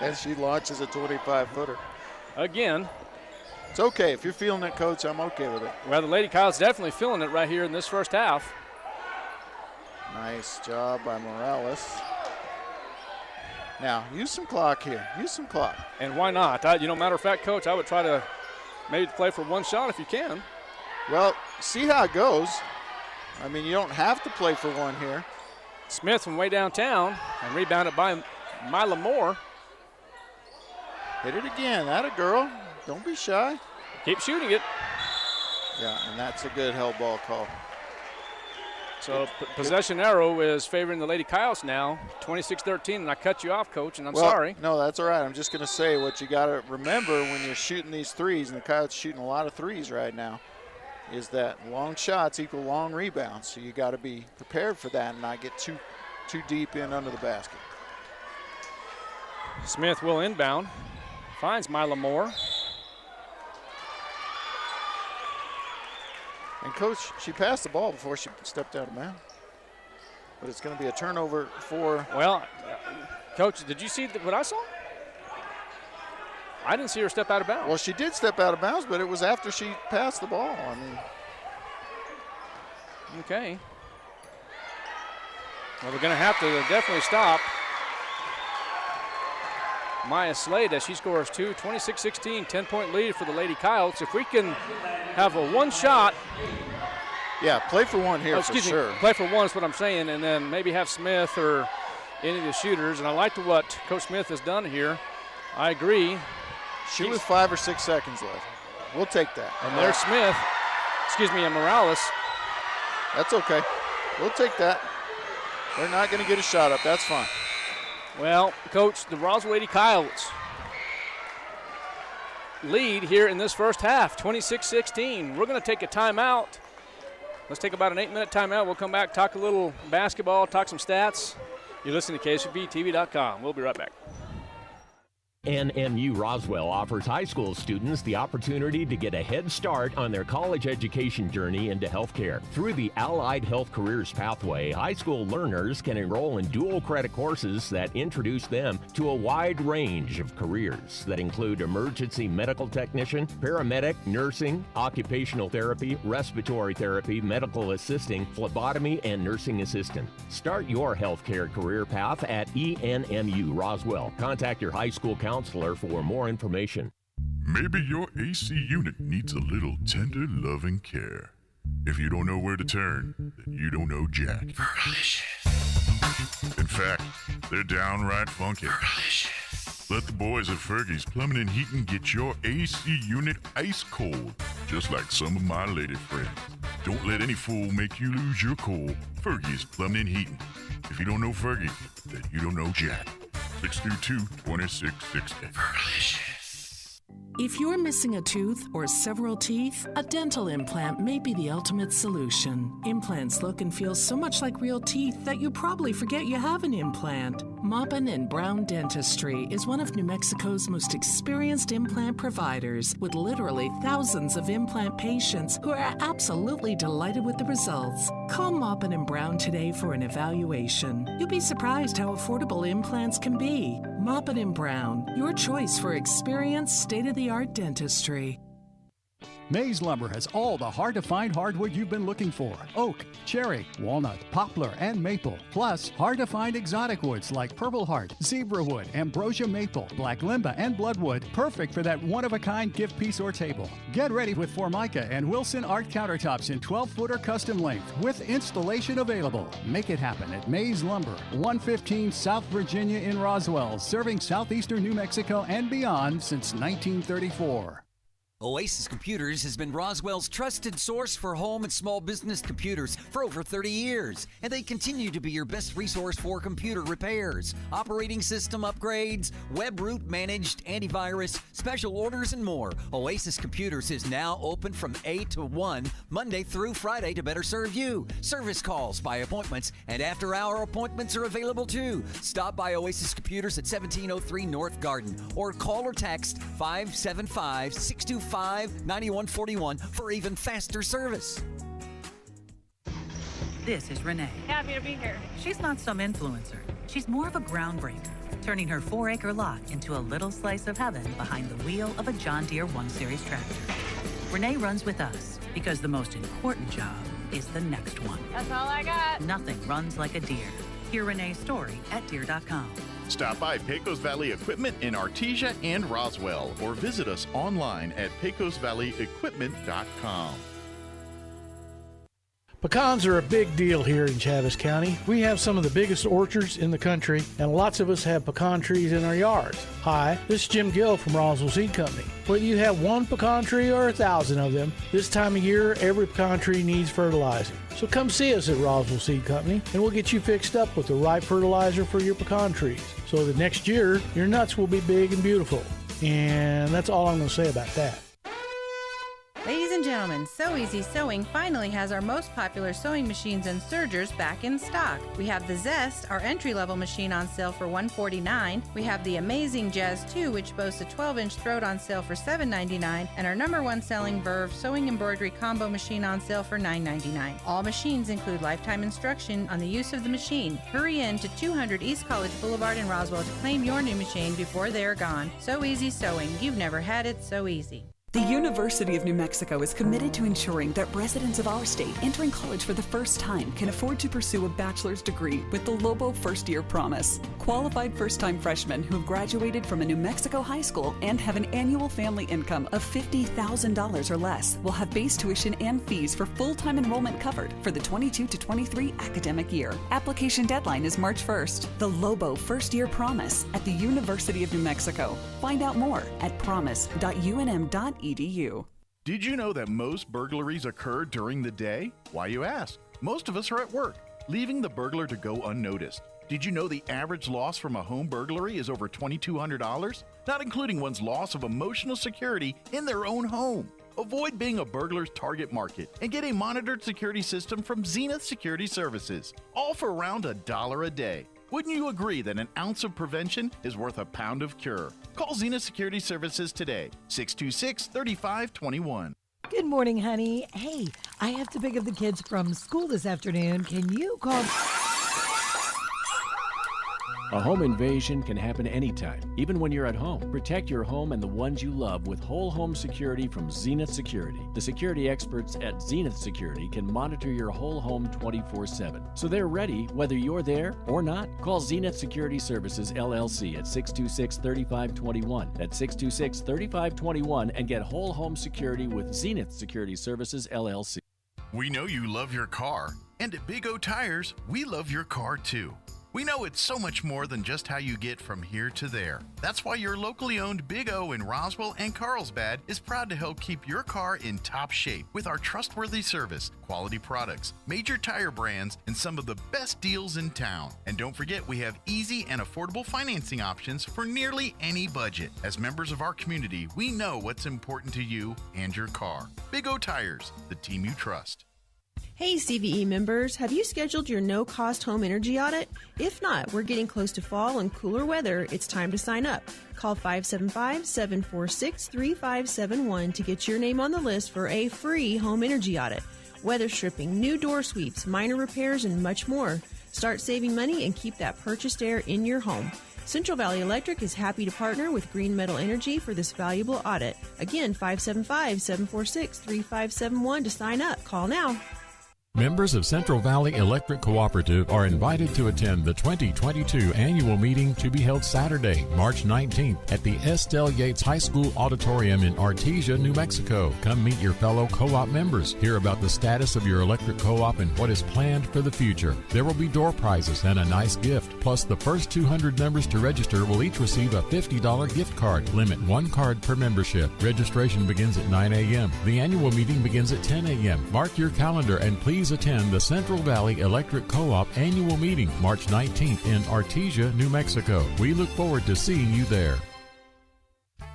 And she launches a 25-footer. Again. It's okay. If you're feeling it, Coach, I'm okay with it. Well, the Lady Coyotes definitely feeling it right here in this first half. Nice job by Morales. Now, use some clock here. Use some clock. And why not? Matter of fact, Coach, I would try to maybe play for one shot if you can. Well, see how it goes. I mean, you don't have to play for one here. Smith from way downtown and rebounded by Mila Moore. Hit it again. Atta girl. Don't be shy. Keep shooting it. Yeah, and that's a good hell ball call. So possession arrow is favoring the Lady Coyotes now, 26-13, and I cut you off, Coach, and I'm sorry. No, that's all right. I'm just going to say what you got to remember when you're shooting these threes, and the Coyotes shooting a lot of threes right now, is that long shots equal long rebounds. So you got to be prepared for that and not get too deep in under the basket. Smith will inbound, finds Mila Moore. And, Coach, she passed the ball before she stepped out of bounds. But it's going to be a turnover for. Well, Coach, did you see what I saw? I didn't see her step out of bounds. Well, she did step out of bounds, but it was after she passed the ball. I mean. Okay. Well, we're going to have to definitely stop Maya Slade as she scores two, 26-16, 10-point lead for the Lady Coyotes. If we can have a one shot. Yeah, play for one here for sure. Play for one is what I'm saying, and then maybe have Smith or any of the shooters. And I like what Coach Smith has done here. I agree. Shoot with 5 or 6 seconds left. We'll take that. And there's Smith, and Morales. That's okay. We'll take that. They're not going to get a shot up. That's fine. Well, Coach, the Roswell Lady Coyotes lead here in this first half, 26-16. We're going to take a timeout. Let's take about an 8-minute timeout. We'll come back, talk a little basketball, talk some stats. You're listening to KSVTV.com. We'll be right back. NMU Roswell offers high school students the opportunity to get a head start on their college education journey into healthcare. Through the Allied Health Careers Pathway, high school learners can enroll in dual credit courses that introduce them to a wide range of careers that include emergency medical technician, paramedic, nursing, occupational therapy, respiratory therapy, medical assisting, phlebotomy, and nursing assistant. Start your healthcare career path at ENMU Roswell. Contact your high school counselor for more information. Maybe your AC unit needs a little tender loving care. If you don't know where to turn, then you don't know Jack. In fact, they're downright funky. Let the boys at Fergie's Plumbing and Heating get your AC unit ice cold, just like some of my lady friends. Don't let any fool make you lose your cool. Fergie's Plumbing and Heating. If you don't know Fergie, then you don't know Jack. 632-2660. If you're missing a tooth or several teeth, a dental implant may be the ultimate solution. Implants look and feel so much like real teeth that you probably forget you have an implant. Maupin and Brown Dentistry is one of New Mexico's most experienced implant providers, with literally thousands of implant patients who are absolutely delighted with the results. Call Maupin and Brown today for an evaluation. You'll be surprised how affordable implants can be. Maupin and Brown, your choice for experienced, state-of-the-art dentistry. Mays Lumber has all the hard-to-find hardwood you've been looking for. Oak, cherry, walnut, poplar, and maple. Plus, hard-to-find exotic woods like purple heart, zebra wood, ambrosia maple, black limba, and bloodwood. Perfect for that one-of-a-kind gift piece or table. Get ready with Formica and Wilson Art countertops in 12-footer custom length with installation available. Make it happen at Mays Lumber, 115 South Virginia in Roswell, serving southeastern New Mexico and beyond since 1934. Oasis Computers has been Roswell's trusted source for home and small business computers for over 30 years, and they continue to be your best resource for computer repairs, operating system upgrades, web root managed, antivirus, special orders, and more. Oasis Computers is now open from 8 to 1, Monday through Friday, to better serve you. Service calls by appointments and after-hour appointments are available too. Stop by Oasis Computers at 1703 North Garden or call or text 575-625-9141 for even faster service. This is Renee. Happy to be here. She's not some influencer. She's more of a groundbreaker, turning her 4-acre lot into a little slice of heaven behind the wheel of a John Deere 1 Series tractor. Renee runs with us because the most important job is the next one. That's all I got. Nothing runs like a Deere. Hear Renee's story at Deere.com. Stop by Pecos Valley Equipment in Artesia and Roswell, or visit us online at pecosvalleyequipment.com. Pecans are a big deal here in Chaves County. We have some of the biggest orchards in the country, and lots of us have pecan trees in our yards. Hi, this is Jim Gill from Roswell Seed Company. Whether you have one pecan tree or 1,000 of them, this time of year, every pecan tree needs fertilizing. So come see us at Roswell Seed Company, and we'll get you fixed up with the right fertilizer for your pecan trees, so that next year, your nuts will be big and beautiful. And that's all I'm going to say about that. Ladies and gentlemen, So Easy Sewing finally has our most popular sewing machines and sergers back in stock. We have the Zest, our entry-level machine, on sale for $149. We have the Amazing Jazz 2, which boasts a 12-inch throat, on sale for $7.99, and our #1 selling Verve sewing embroidery combo machine on sale for $9.99. All machines include lifetime instruction on the use of the machine. Hurry in to 200 East College Boulevard in Roswell to claim your new machine before they are gone. So Easy Sewing. You've never had it so easy. The University of New Mexico is committed to ensuring that residents of our state entering college for the first time can afford to pursue a bachelor's degree with the Lobo First Year Promise. Qualified first-time freshmen who have graduated from a New Mexico high school and have an annual family income of $50,000 or less will have base tuition and fees for full-time enrollment covered for the 22 to 23 academic year. Application deadline is March 1st. The Lobo First Year Promise at the University of New Mexico. Find out more at promise.unm.edu. Did you know that most burglaries occur during the day? Why, you ask? Most of us are at work, leaving the burglar to go unnoticed. Did you know the average loss from a home burglary is over $2,200? Not including one's loss of emotional security in their own home. Avoid being a burglar's target market and get a monitored security system from Zenith Security Services, all for around $1 a day. Wouldn't you agree that an ounce of prevention is worth a pound of cure? Call Zenith Security Services today, 626-3521. Good morning, honey. Hey, I have to pick up the kids from school this afternoon. Can you call... A home invasion can happen anytime, even when you're at home. Protect your home and the ones you love with whole home security from Zenith Security. The security experts at Zenith Security can monitor your whole home 24/7. So they're ready whether you're there or not. Call Zenith Security Services, LLC at 626-3521. That's 626-3521 and get whole home security with Zenith Security Services, LLC. We know you love your car, and at Big O Tires, we love your car too. We know it's so much more than just how you get from here to there. That's why your locally owned Big O in Roswell and Carlsbad is proud to help keep your car in top shape with our trustworthy service, quality products, major tire brands, and some of the best deals in town. And don't forget, we have easy and affordable financing options for nearly any budget. As members of our community, we know what's important to you and your car. Big O Tires, the team you trust. Hey CVE members, have you scheduled your no-cost home energy audit? If not, we're getting close to fall and cooler weather. It's time to sign up. Call 575-746-3571 to get your name on the list for a free home energy audit. Weather stripping, new door sweeps, minor repairs, and much more. Start saving money and keep that purchased air in your home. Central Valley Electric is happy to partner with Green Metal Energy for this valuable audit. Again, 575-746-3571 to sign up. Call now. Members of Central Valley Electric Cooperative are invited to attend the 2022 annual meeting to be held Saturday, March 19th at the Estelle Yates High School Auditorium in Artesia, New Mexico. Come meet your fellow co-op members, hear about the status of your electric co-op and what is planned for the future. There will be door prizes and a nice gift. Plus, the first 200 members to register will each receive a $50 gift card. Limit one card per membership. Registration begins at 9 a.m. The annual meeting begins at 10 a.m. Mark your calendar and please attend the Central Valley Electric Co-op annual meeting March 19th in Artesia, New Mexico. We look forward to seeing you there.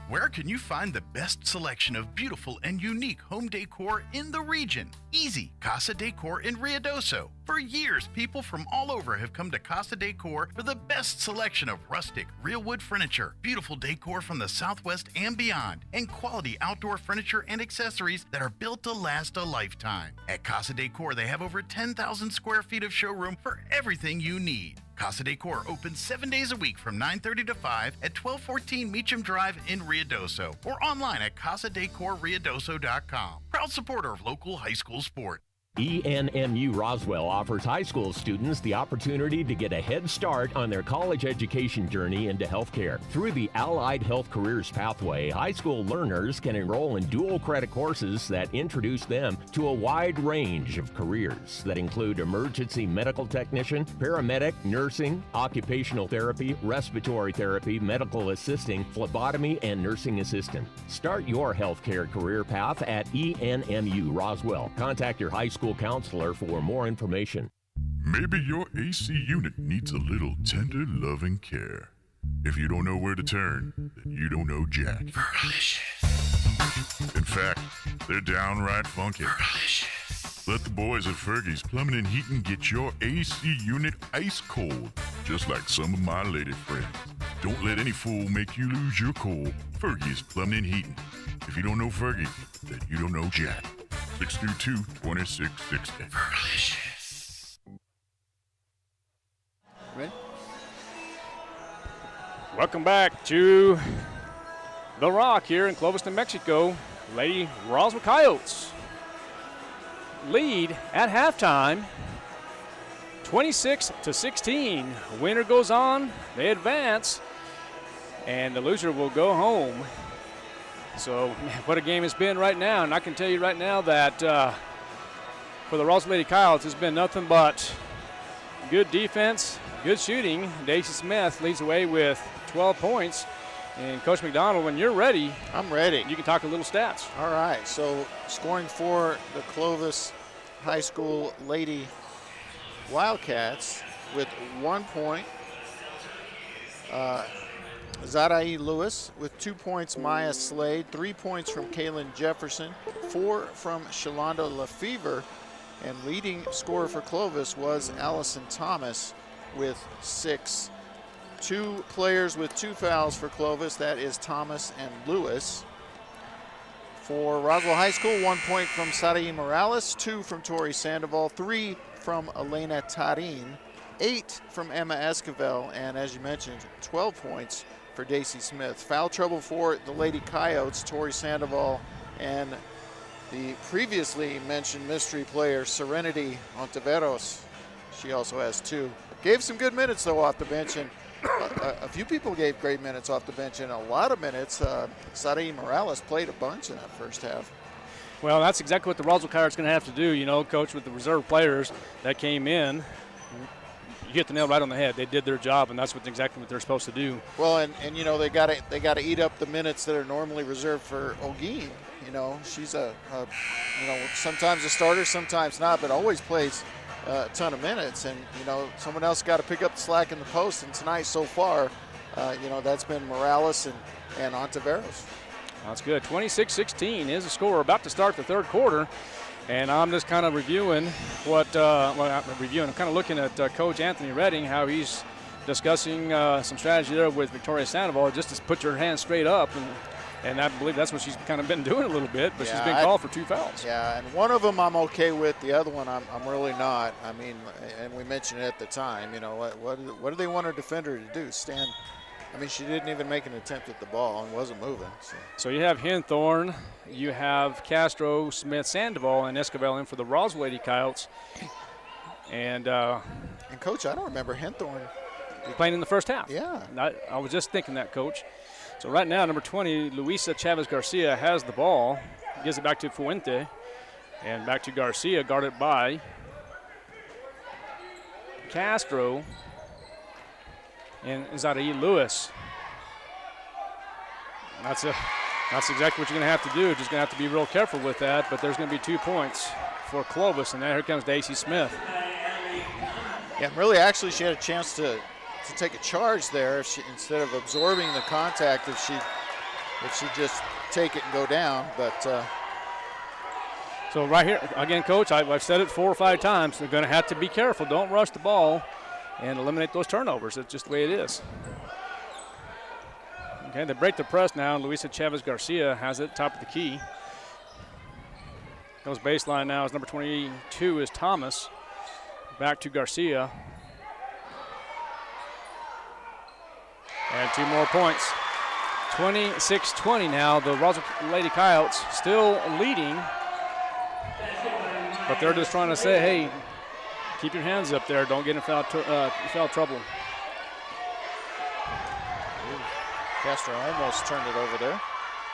Where can you find the best selection of beautiful and unique home decor in the region? Easy, Casa Decor in Ruidoso. For years, people from all over have come to Casa Decor for the best selection of rustic, real wood furniture, beautiful decor from the Southwest and beyond, and quality outdoor furniture and accessories that are built to last a lifetime. At Casa Decor, they have over 10,000 square feet of showroom for everything you need. Casa Decor opens 7 days a week from 9:30 to 5 at 1214 Meacham Drive in Ruidoso or online at casadecorruidoso.com. Proud supporter of local high school sport. ENMU Roswell offers high school students the opportunity to get a head start on their college education journey into healthcare. Through the Allied Health Careers Pathway, high school learners can enroll in dual credit courses that introduce them to a wide range of careers that include emergency medical technician, paramedic, nursing, occupational therapy, respiratory therapy, medical assisting, phlebotomy, and nursing assistant. Start your healthcare career path at ENMU Roswell. Contact your high school counselor for more information. Maybe your AC unit needs a little tender loving care. If you don't know where to turn, then you don't know Jack. In fact, they're downright funky. Let the boys at Fergie's Plumbing and Heating get your AC unit ice cold, just like some of my lady friends. Don't let any fool make you lose your cool. Fergie's Plumbing and Heating. If you don't know Fergie, then you don't know Jack. 622-2660. Ready? Welcome back to The Rock here in Clovis, New Mexico. Lady Roswell Coyotes lead at halftime, 26-16. Winner goes on, they advance, and the loser will go home. So, what a game it's been right now. And I can tell you right now that for the Roswell Lady Coyotes, it's been nothing but good defense, good shooting. Daisy Smith leads the way with 12 points. And Coach McDonald, when you're ready, I'm ready. You can talk a little stats. All right. So, scoring for the Clovis High School Lady Wildcats with 1 point. Zadae Lewis with 2 points, Maya Slade, 3 points from Kaylin Jefferson, 4 from Shalonda Lefevre, and leading scorer for Clovis was Allison Thomas with 6. 2 players with 2 fouls for Clovis, that is Thomas and Lewis. For Roswell High School, 1 point from Saraí Morales, 2 from Tori Sandoval, 3 from Elena Tarin, 8 from Emma Esquivel, and as you mentioned, 12 points for Daisy Smith. Foul trouble for the Lady Coyotes, Tori Sandoval, and the previously mentioned mystery player, Serenity Ontiveros. She also has 2. Gave some good minutes, though, off the bench, and a few people gave great minutes off the bench, and a lot of minutes. Saraí Morales played a bunch in that first half. Well, that's exactly what the Roswell Coyotes are going to have to do, you know, Coach, with the reserve players that came in. You hit the nail right on the head. They did their job, and that's exactly what they're supposed to do. Well, and you know, they got to eat up the minutes that are normally reserved for Ogeen. You know, she's you know, sometimes a starter, sometimes not, but always plays a ton of minutes. And you know, someone else got to pick up the slack in the post. And tonight, so far, you know, that's been Morales and Ontiveros. That's good. 26-16 is the score. About to start the third quarter. And I'm just kind of reviewing I'm kind of looking at Coach Anthony Redding, how he's discussing some strategy there with Victoria Sandoval, just to put your hands straight up. And I believe that's what she's kind of been doing a little bit, but she's been called for 2 fouls. Yeah, and one of them I'm okay with. The other one I'm really not. I mean, and we mentioned it at the time, you know, what do they want a defender to do? Stand? I mean, she didn't even make an attempt at the ball and wasn't moving. So you have Hinthorn, you have Castro, Smith, Sandoval, and Escobar in for the Roswell Lady Coyotes. And Coach, I don't remember Hinthorn playing in the first half. Yeah. I was just thinking that, Coach. So right now, number 20, Luisa Chavez Garcia has the ball. Gives it back to Fuente. And back to Garcia, guarded by Castro and Zari Lewis. That's exactly what you're going to have to do. Just going to have to be real careful with that. But there's going to be 2 points for Clovis. And now here comes Daisy Smith. Yeah, really, actually, she had a chance to take a charge there if she, instead of absorbing the contact, if she just take it and go down. But so right here again, Coach, I've said it 4 or 5 times. They're going to have to be careful. Don't rush the ball and eliminate those turnovers. That's just the way it is. Okay, they break the press now. Luisa Chavez Garcia has it top of the key. Goes baseline now is number 22 is Thomas. Back to Garcia. And 2 more points. 26-20 now. The Roswell Lady Coyotes still leading. But they're just trying to say, hey, keep your hands up there. Don't get in foul trouble. Castro almost turned it over there.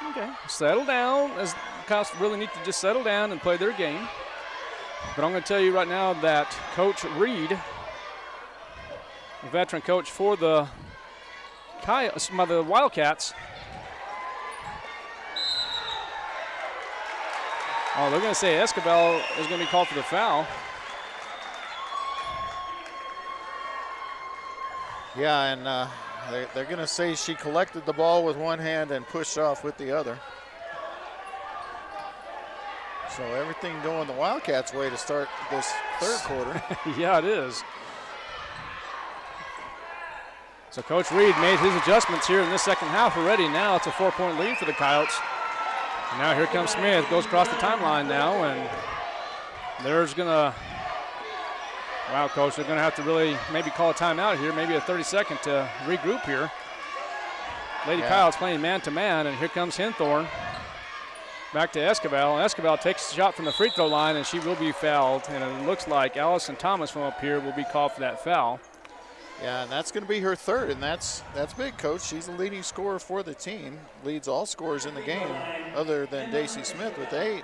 Okay. Settle down. As Coyotes really need to just settle down and play their game. But I'm going to tell you right now that Coach Reed, the veteran coach for the Wildcats. Oh, they're going to say Escobar is going to be called for the foul. Yeah, and they're going to say she collected the ball with one hand and pushed off with the other. So everything going the Wildcats' way to start this third quarter. Yeah, it is. So Coach Reed made his adjustments here in this second half already. Now it's a 4-point lead for the Coyotes. And now here comes Smith, goes across the timeline now, and there's gonna, wow, Coach, they're gonna have to really maybe call a timeout here, maybe a 30-second to regroup here. Lady Coyotes playing man-to-man, and here comes Hinthorn. Back to Escobar. Escobar takes a shot from the free throw line, and she will be fouled. And it looks like Allison Thomas from up here will be called for that foul. Yeah, and that's going to be her third, and that's big, Coach. She's the leading scorer for the team, leads all scorers in the game other than Daisy Smith with 8,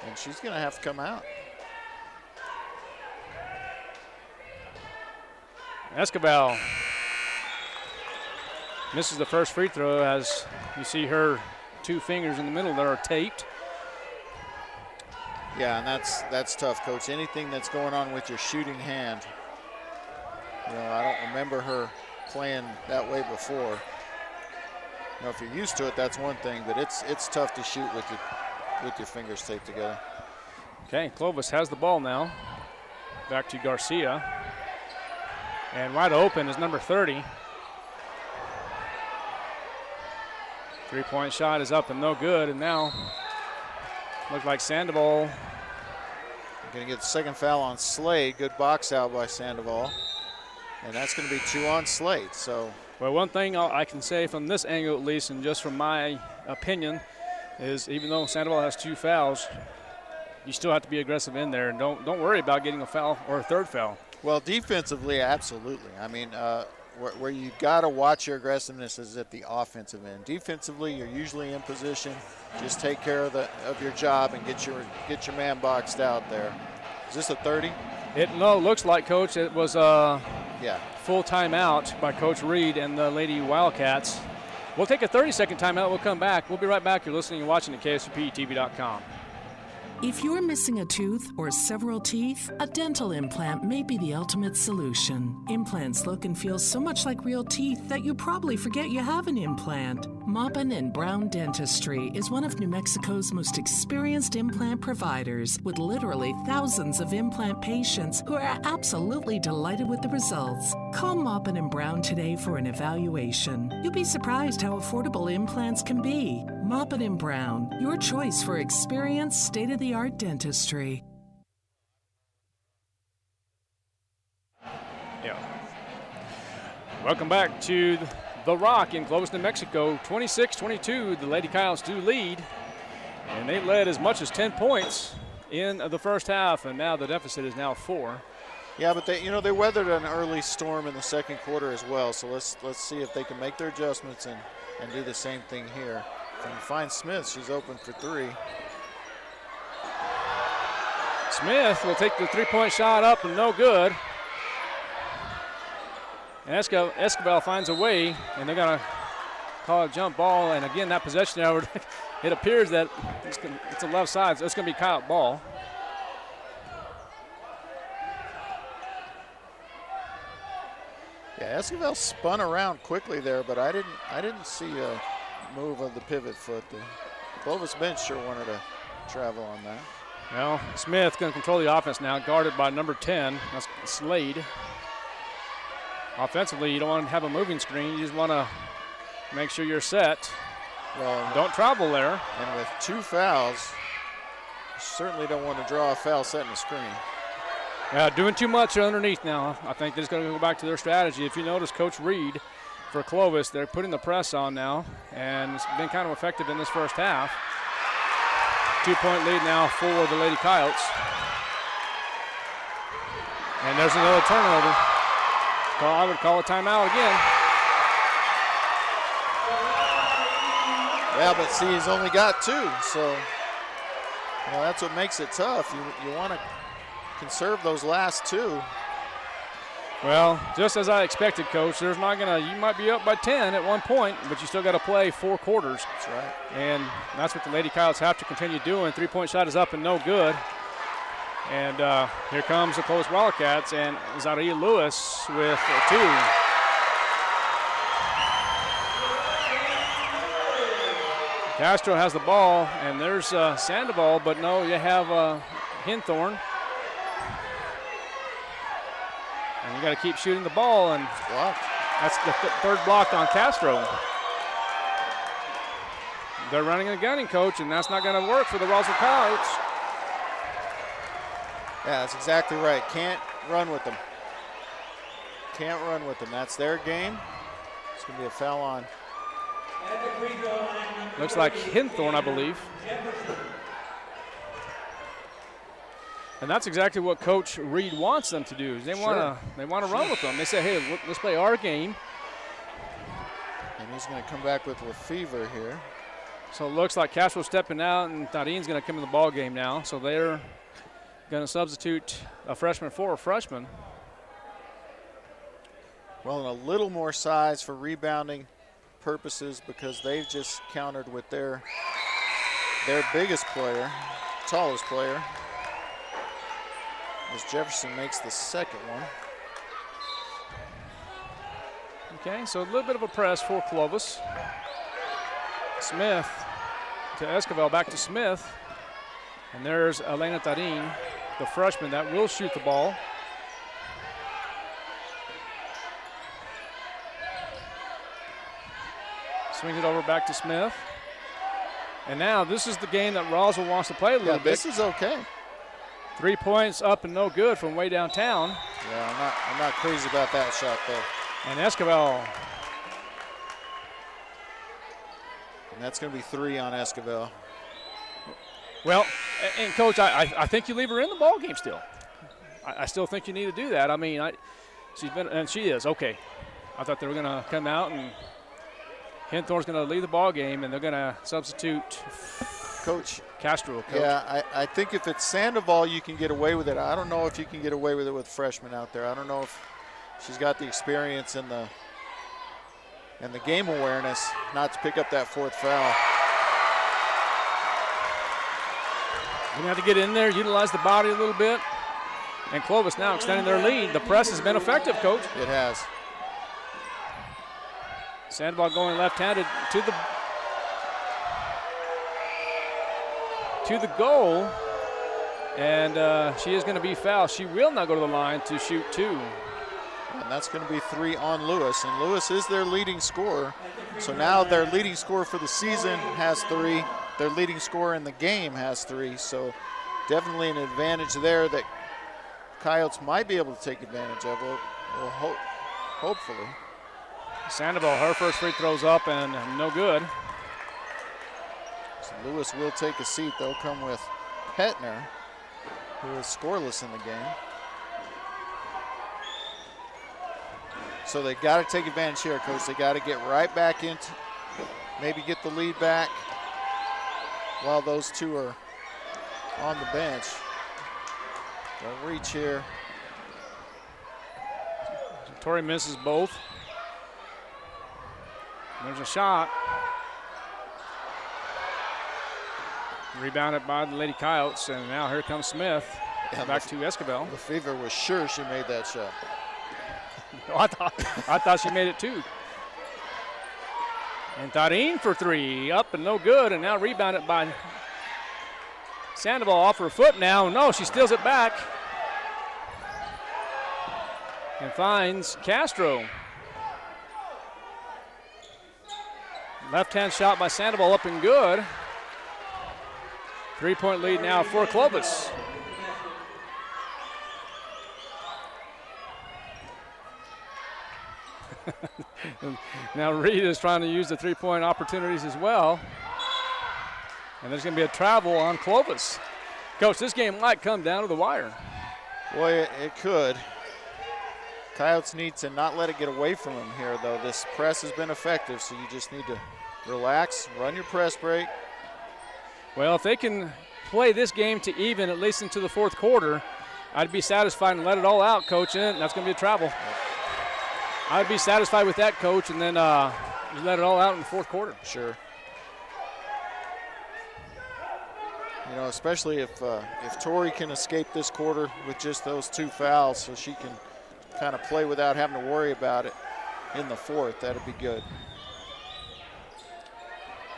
and she's going to have to come out. Escobar misses the first free throw as you see her 2 fingers in the middle that are taped. Yeah, and that's tough, Coach. Anything that's going on with your shooting hand. You know, I don't remember her playing that way before. You know, if you're used to it, that's one thing, but it's tough to shoot with your fingers taped together. Okay, Clovis has the ball now. Back to Garcia. And wide open is number 30. 3-point shot is up and no good, and now look like Sandoval. Going to get the second foul on Slade. Good box out by Sandoval. And that's going to be 2 on Slade. So, well, one thing I can say from this angle at least, and just from my opinion, is even though Sandoval has 2 fouls, you still have to be aggressive in there, and don't worry about getting a foul or a third foul. Well, defensively, absolutely. I mean, where you got to watch your aggressiveness is at the offensive end. Defensively, you're usually in position. Just take care of your job and get your man boxed out there. Is this a 30? No, looks like, Coach, it was full timeout by Coach Reed and the Lady Wildcats. We'll take a 30-second timeout. We'll come back. We'll be right back. You're listening and watching at KSUPTV.com. If you're missing a tooth or several teeth, a dental implant may be the ultimate solution. Implants look and feel so much like real teeth that you probably forget you have an implant. Maupin and Brown Dentistry is one of New Mexico's most experienced implant providers, with literally thousands of implant patients who are absolutely delighted with the results. Call Maupin and Brown today for an evaluation. You'll be surprised how affordable implants can be. Maupin and Brown, your choice for experienced, state-of-the-art dentistry. Yeah. Welcome back to The Rock in Clovis, New Mexico. 26-22, the Lady Coyotes do lead, and they led as much as 10 points in the first half, and now the deficit is now 4. Yeah, but they weathered an early storm in the second quarter as well. So let's see if they can make their adjustments and do the same thing here. Can find Smith. She's open for 3. Smith will take the three-point shot up and no good. And Escobar finds a way, and they're going to call a jump ball. And again, that possession hour, it appears that it's a left side, so it's going to be Coyote ball. Yeah, Escobar spun around quickly there, but I didn't see a move of the pivot foot. The Clovis bench sure wanted to travel on that. Well, Smith going to control the offense now, guarded by number 10. That's Slade. Offensively, you don't want to have a moving screen. You just want to make sure you're set. Well, don't travel there. And with 2 fouls, you certainly don't want to draw a foul setting a screen. Yeah, doing too much underneath now. I think they're going to go back to their strategy. If you notice, Coach Reed for Clovis, they're putting the press on now, and it's been kind of effective in this first half. 2-point lead now for the Lady Coyotes. And there's another turnover. I would call a timeout again. Yeah, but see, he's only got 2, so that's what makes it tough. You want to conserve those last 2. Well, just as I expected, Coach, you might be up by 10 at one point, but you still got to play 4 quarters. That's right. And that's what the Lady Coyotes have to continue doing. 3-point shot is up and no good. And here comes the Clovis Wildcats, and Zaire Lewis with 2. Castro has the ball, and there's Sandoval, but no, you have Hinthorn. And you got to keep shooting the ball, and that's the third block on Castro. They're running a gunning, Coach, and that's not going to work for the Roswell Coyotes. Yeah, that's exactly right. Can't run with them. That's their game. It's going to be a foul on. Looks like Hinthorn, I believe. And that's exactly what Coach Reed wants them to do. They want to run with them. They say, hey, let's play our game. And he's going to come back with Lefevre here. So it looks like Castro stepping out, and Tarin's going to come in the ball game now. So they're going to substitute a freshman for a freshman. Well, and a little more size for rebounding purposes because they've just countered with their biggest player, tallest player, as Jefferson makes the second one. Okay, so a little bit of a press for Clovis. Smith to Escobar, back to Smith. And there's Elena Tarin, the freshman that will shoot the ball. Swings it over back to Smith. And now this is the game that Roswell wants to play a little bit. This is okay. 3 points up and no good from way downtown. Yeah, I'm not crazy about that shot though. And Escobar. And that's going to be 3 on Escobar. Well, and Coach, I think you leave her in the ball game still. I still think you need to do that. I mean, she is okay. I thought they were going to come out and Hinthorn's going to lead the ball game, and they're going to substitute Coach Castro. Coach. Yeah, I think if it's Sandoval, you can get away with it. I don't know if you can get away with it with freshmen out there. I don't know if she's got the experience and the game awareness not to pick up that 4th foul. Going to have to get in there, utilize the body a little bit. And Clovis now extending their lead. The press has been effective, Coach. It has. Sandoval going left-handed to the goal. And she is going to be fouled. She will now go to the line to shoot 2. And that's going to be 3 on Lewis. And Lewis is their leading scorer. So now their leading scorer for the season has 3. Their leading scorer in the game has 3. So definitely an advantage there that Coyotes might be able to take advantage of. Hopefully. Sandoval, her first free throw's up and no good. So Lewis will take a seat. They'll come with Petner, who is scoreless in the game. So they got to take advantage here, Coach. They got to get right back into, maybe get the lead back while those two are on the bench. Don't reach here. Tori misses both. There's a shot. Rebounded by the Lady Coyotes, and now here comes Smith. Back to Escobar. Lefevre was sure she made that shot. I thought she made it too. And Tarin for 3, up and no good, and now rebounded by Sandoval off her foot now. No, she steals it back and finds Castro. Left-hand shot by Sandoval up and good. 3-point lead now for Clovis. Now Reed is trying to use the 3-point opportunities as well. And there's going to be a travel on Clovis. Coach, this game might come down to the wire. Boy, it could. Coyotes need to not let it get away from them here, though. This press has been effective, so you just need to relax, run your press break. Well, if they can play this game to even at least into the fourth quarter, I'd be satisfied and let it all out, Coach, and that's going to be a travel. I'd be satisfied with that, Coach, and then you let it all out in the fourth quarter. Sure. You know, especially if Tori can escape this quarter with just those 2 fouls, so she can kind of play without having to worry about it in the fourth, that'd be good.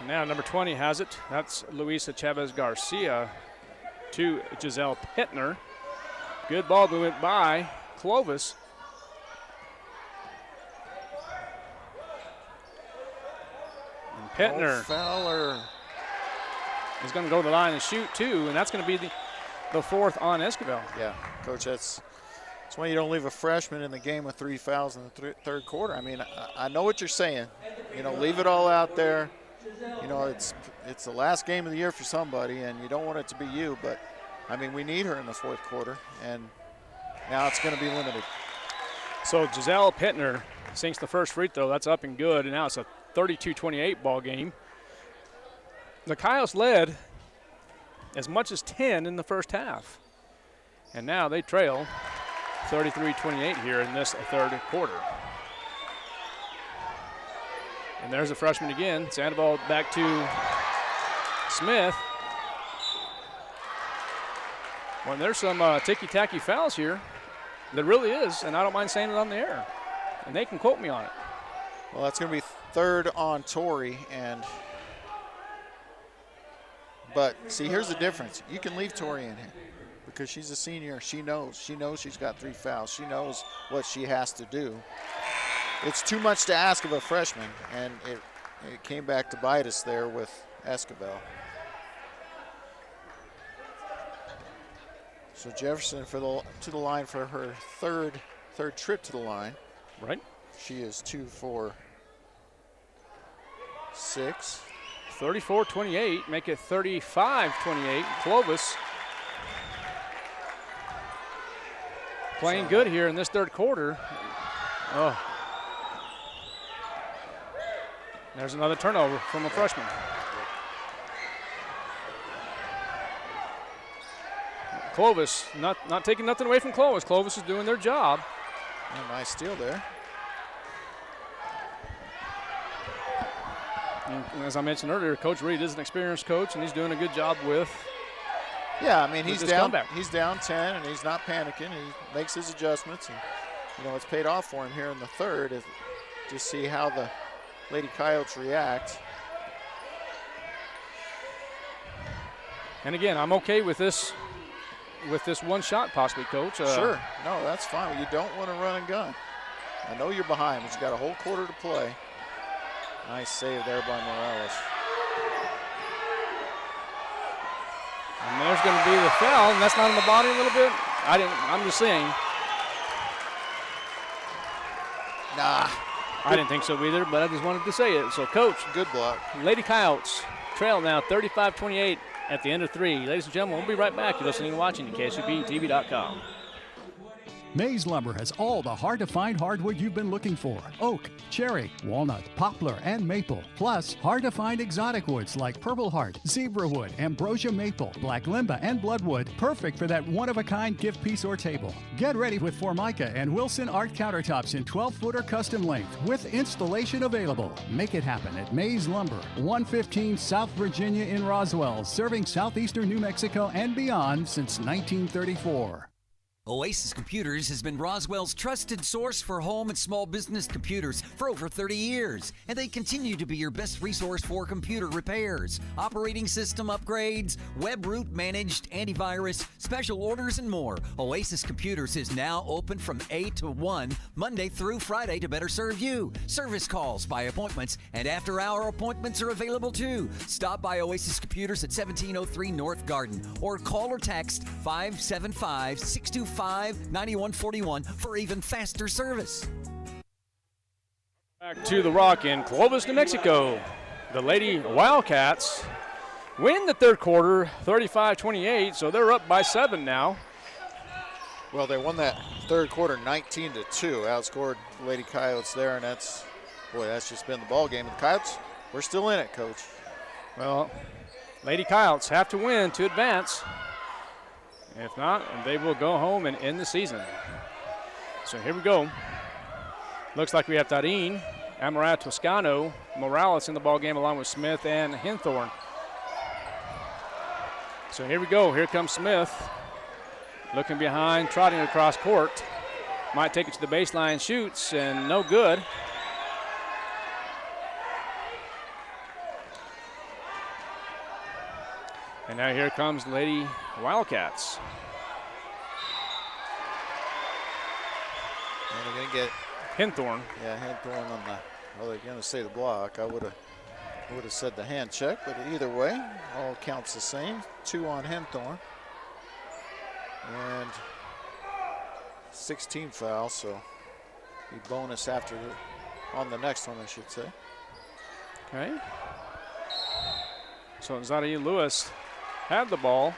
Now number 20 has it. That's Luisa Chavez Garcia to Giselle Pittner. Good ball movement by Clovis. And Pittner Fowler is going to go to the line and shoot 2, and that's going to be the 4th on Escobar. Yeah, Coach, that's why you don't leave a freshman in the game with 3 fouls in the third quarter. I mean, I know what you're saying. You know, leave it all out there. You know, it's the last game of the year for somebody, and you don't want it to be you. But, I mean, we need her in the fourth quarter, and now it's going to be limited. So Giselle Pittner sinks the first free throw. That's up and good, and now it's a 32-28 ball game. The Coyotes led as much as 10 in the first half, and now they trail 33-28 here in this third quarter. And there's a freshman again. Sandoval back to Smith. Well, there's some ticky-tacky fouls here. There really is, and I don't mind saying it on the air. And they can quote me on it. Well, that's going to be 3rd on Tori, but see, here's the difference. You can leave Tori in here because she's a senior. She knows she's got 3 fouls. She knows what she has to do. It's too much to ask of a freshman, and it came back to bite us there with Escobar. So Jefferson to the line for her third trip to the line. Right. She is 2 for 6. 34-28, make it 35-28. Clovis playing good here in this third quarter. Oh. There's another turnover from a freshman. Clovis, not taking nothing away from Clovis. Clovis is doing their job. A nice steal there. And as I mentioned earlier, Coach Reed is an experienced coach, and he's doing a good job with Yeah, I mean, he's this down. comeback. He's down 10, and he's not panicking. He makes his adjustments, and it's paid off for him here in the third. Just see how the Lady Coyotes react. And again, I'm okay with this one shot possibly, Coach. Sure. No, that's fine. You don't want to run and gun. I know you're behind, but you got a whole quarter to play. Nice save there by Morales. And there's going to be the foul, and that's not on the body a little bit. I'm just saying. Nah. I didn't think so either, but I just wanted to say it. So, Coach. Good block. Lady Coyotes trail now 35-28 at the end of 3. Ladies and gentlemen, we'll be right back. You're listening and watching to KSUPTV.com. Mays Lumber has all the hard-to-find hardwood you've been looking for. Oak, cherry, walnut, poplar, and maple. Plus, hard-to-find exotic woods like purple heart, zebra wood, ambrosia maple, black limba, and bloodwood. Perfect for that one-of-a-kind gift piece or table. Get ready with Formica and Wilson Art countertops in 12-footer custom length with installation available. Make it happen at Mays Lumber, 115 South Virginia in Roswell, serving southeastern New Mexico and beyond since 1934. Oasis Computers has been Roswell's trusted source for home and small business computers for over 30 years, and they continue to be your best resource for computer repairs, operating system upgrades, web root managed, antivirus, special orders, and more. Oasis Computers is now open from 8 to 1, Monday through Friday to better serve you. Service calls by appointments and after-hour appointments are available too. Stop by Oasis Computers at 1703 North Garden or call or text 575-625-9141 for even faster service. Back to the Rock in Clovis, New Mexico. The Lady Wildcats win the third quarter 35-28, so they're up by 7 now. Well, they won that third quarter 19-2, outscored Lady Coyotes there, and that's just been the ball game. The Coyotes, we're still in it, Coach. Well, Lady Coyotes have to win to advance. If not, they will go home and end the season. So here we go. Looks like we have Tarin, Amarat, Toscano, Morales in the ball game along with Smith and Hinthorn. So here we go. Here comes Smith. Looking behind, trotting across court. Might take it to the baseline, shoots, and no good. And now here comes Lady Wildcats. And they're going to get Hinthorn. Yeah, Hinthorn on the, well, they're going to say the block. I would have said the hand check, but either way, all counts the same. 2 on Hinthorn. And 16 foul, so the bonus on the next one, I should say. Okay. So Zadie Lewis have the ball.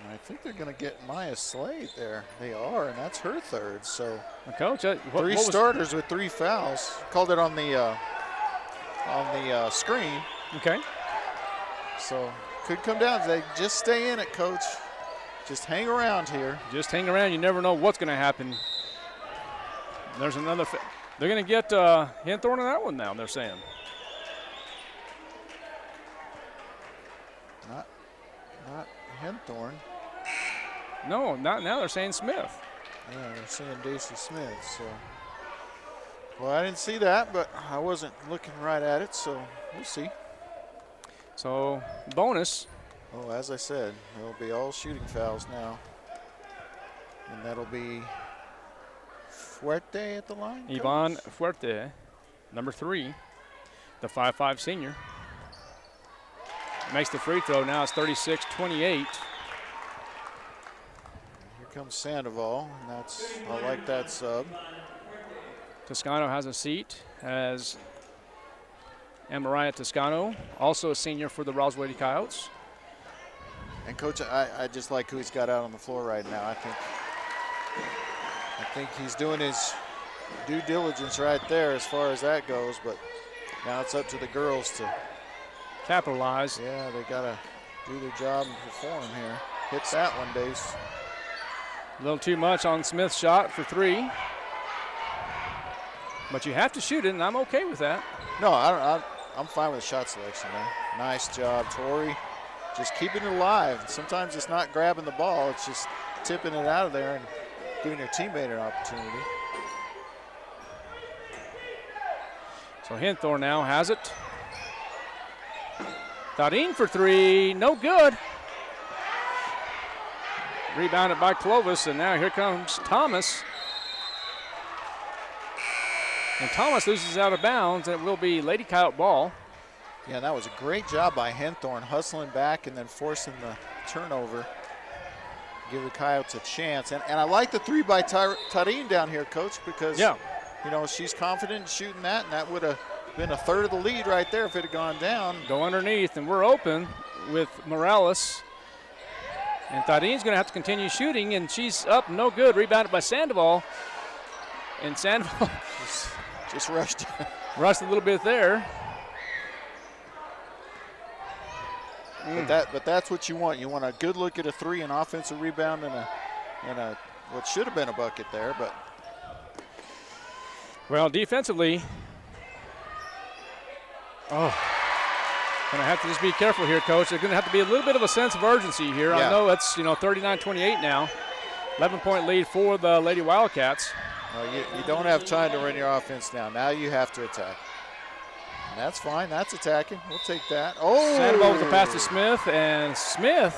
And I think they're going to get Maya Slade there. They are, and that's her third. So, Coach, three starters with 3 fouls. Called it on the screen. Okay. So could come down. They just stay in it, Coach. Just hang around here. Just hang around. You never know what's going to happen. There's another. They're going to get Hinthorn on that one now. They're saying. Not Hinthorn. No, not now. They're saying Smith. Yeah, they're saying Daisy Smith. So, well, I didn't see that, but I wasn't looking right at it, so we'll see. So, bonus. Oh, as I said, it'll be all shooting fouls now. And that'll be Fuerte at the line? Yvonne Fuerte, number 3, the 5'5" senior. Makes the free throw. Now it's 36-28. Here comes Sandoval, and I like that sub. Toscano has a seat as Mariah Toscano, also a senior for the Roswell Coyotes. And Coach, I just like who he's got out on the floor right now. I think he's doing his due diligence right there as far as that goes, but now it's up to the girls to capitalize. Yeah, they got to do their job and perform here. Hits that one, Dace. A little too much on Smith's shot for 3. But you have to shoot it, and I'm okay with that. No, I'm fine with the shot selection, man. Nice job, Tori. just keeping it alive. Sometimes it's not grabbing the ball, it's just tipping it out of there and giving your teammate an opportunity. So Henthorne now has it. Tadine for three, no good. Rebounded by Clovis, and now here comes Thomas. And Thomas loses out of bounds, and it will be Lady Coyote ball. Yeah, that was a great job by Henthorne, hustling back and then forcing the turnover. Give the Coyotes a chance. And I like the three by Tadine down here, Coach, because you know, she's confident in shooting that, and that would have been a third of the lead right there if it had gone down. Go underneath, and we're open with Morales. And Tadine's going to have to continue shooting, and she's up, no good. Rebounded by Sandoval. And Sandoval just rushed a little bit there. But that's what you want. You want a good look at a three, an offensive rebound, and a what should have been a bucket there. But well, defensively, gonna have to just be careful here, Coach. There's gonna have to be a little bit of a sense of urgency here. Yeah. I know it's 39-28 now, 11-point lead for the Lady Wildcats. You don't have time to run your offense down. Now you have to attack. And that's fine. That's attacking. We'll take that. Oh! Sandoval with the pass to Smith, and Smith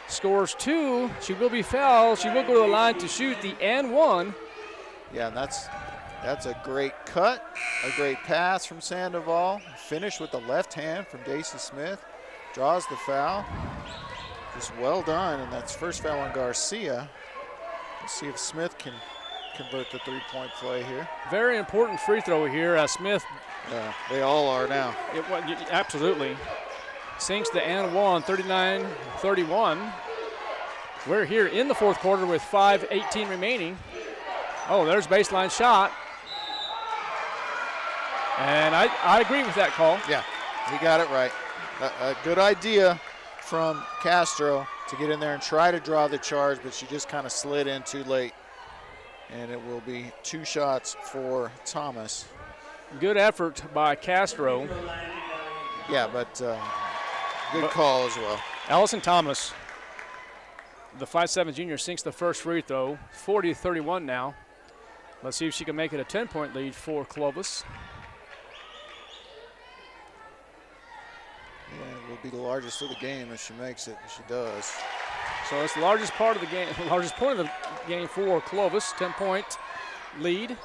scores two. She will be fouled. She will go to the line to shoot the and one. Yeah, and that's a great cut, a great pass from Sandoval. Finish with the left hand from Daisy Smith. Draws the foul. Just well done, and that's first foul on Garcia. Let's see if Smith can convert the three-point play here. Very important free throw here. Smith. They all are now. Absolutely. Sinks the and one, 39-31. We're here in the fourth quarter with 5:18 remaining. Oh, there's baseline shot. And I agree with that call. Yeah, he got it right. A good idea from Castro to get in there and try to draw the charge, but she just kind of slid in too late. And it will be two shots for Thomas. Good effort by Castro. Yeah, but good call as well. Allison Thomas, the 5'7" junior, sinks the first free throw, 40-31 now. Let's see if she can make it a 10-point lead for Clovis. Yeah, it will be the largest of the game if she makes it, and she does. So it's the largest part of the game, the largest point of the game for Clovis, 10-point lead.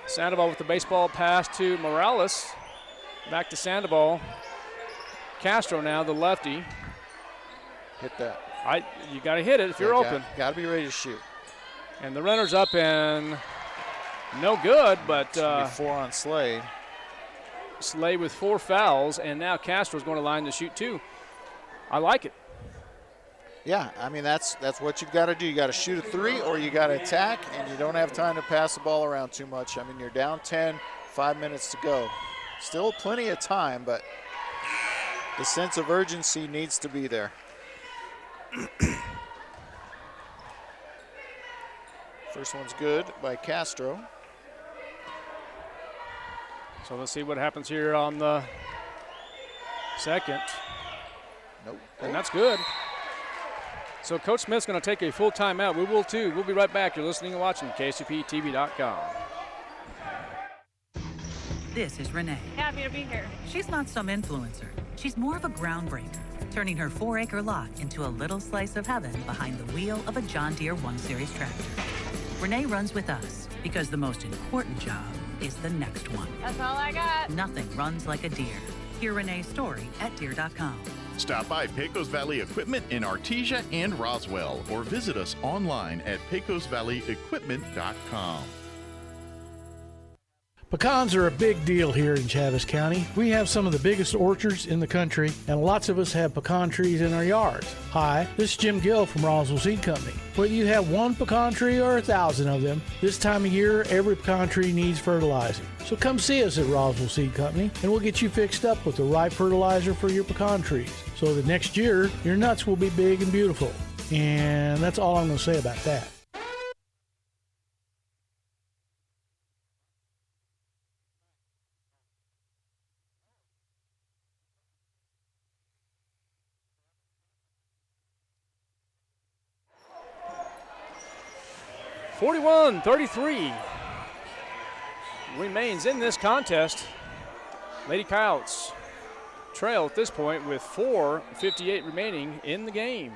Sandoval with the baseball pass to Morales. Back to Sandoval. Castro now, the lefty. Hit that. You got to hit it if you're open. Got to be ready to shoot. And the runner's up and no good, but four on Slade. Slade with 4 fouls, and now Castro's going to line to shoot 2. I like it. Yeah, I mean, that's what you've got to do. You got to shoot a three or you got to attack, and you don't have time to pass the ball around too much. I mean, you're down 10, 5 minutes to go. Still plenty of time, but the sense of urgency needs to be there. First one's good by Castro. So let's see what happens here on the second. Nope. And that's good. So Coach Smith's going to take a full timeout. We will too. We'll be right back. You're listening and watching KCPTV.com. This is Renee. Happy to be here. She's not some influencer. She's more of a groundbreaker, turning her 4-acre lot into a little slice of heaven behind the wheel of a John Deere 1 Series tractor. Renee runs with us because the most important job is the next one. That's all I got. Nothing runs like a Deere. Hear Renee's story at Deere.com. Stop by Pecos Valley Equipment in Artesia and Roswell, or visit us online at pecosvalleyequipment.com. Pecans are a big deal here in Chaves County. We have some of the biggest orchards in the country, and lots of us have pecan trees in our yards. Hi, this is Jim Gill from Roswell Seed Company. Whether you have one pecan tree or 1,000 of them, this time of year, every pecan tree needs fertilizing. So come see us at Roswell Seed Company, and we'll get you fixed up with the right fertilizer for your pecan trees, so that next year, your nuts will be big and beautiful. And that's all I'm going to say about that. 41-33 remains in this contest. Lady Coyotes trail at this point with 4:58 remaining in the game.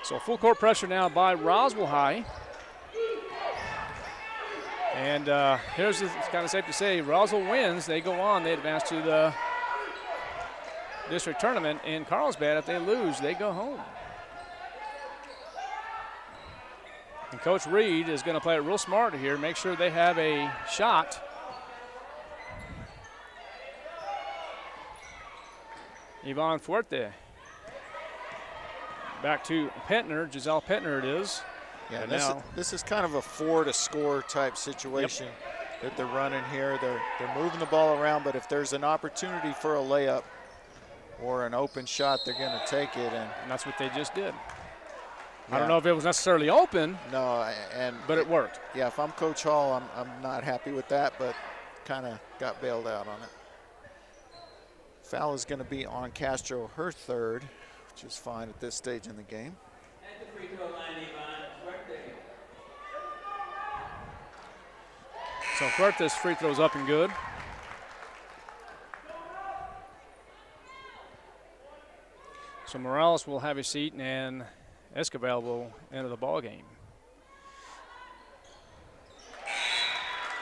So full court pressure now by Roswell High. And it's kind of safe to say Roswell wins. They go on. They advance to the district tournament in Carlsbad. If they lose, they go home. And Coach Reed is going to play it real smart here, make sure they have a shot. Yvonne Fuerte. Back to Pentner, Giselle Pentner it is. Yeah, and this is kind of a 4-to-score type situation that they're running here. They're moving the ball around, but if there's an opportunity for a layup or an open shot, they're going to take it. And that's what they just did. Yeah. I don't know if it was necessarily open. No, but it worked. Yeah, if I'm Coach Hall, I'm not happy with that, but kind of got bailed out on it. Foul is going to be on Castro, her third, which is fine at this stage in the game. At the free throw line, Yvonne Fuerte. So Fuerte's free throw's up and good. So Morales will have a seat and Escobar will enter the ball game.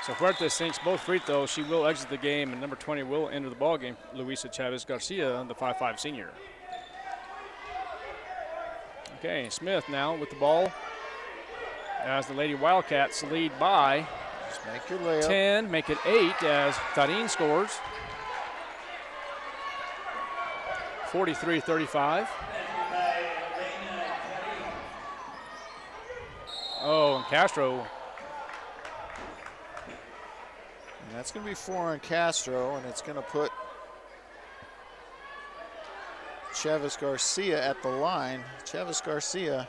So Fuerte sinks both free throws. She will exit the game, and number 20 will enter the ball game. Luisa Chavez Garcia, the 5'5" senior. Okay, Smith now with the ball as the Lady Wildcats lead by just make your layup. 10, make it 8 as Tarin scores. 43-35. Oh, and Castro. And that's going to be 4 on Castro, and it's going to put Chavez Garcia at the line. Chavez Garcia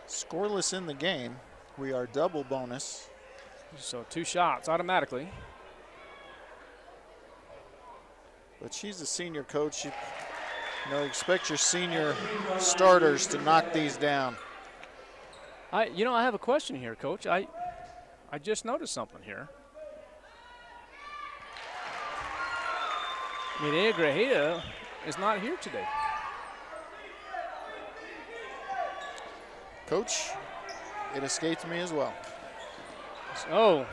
scoreless in the game. We are double bonus. So 2 shots automatically. But she's a senior coach. You expect your senior starters to knock these down. I have a question here, Coach. I just noticed something here. Mireya Grajeda is not here today. Coach, it escaped me as well. So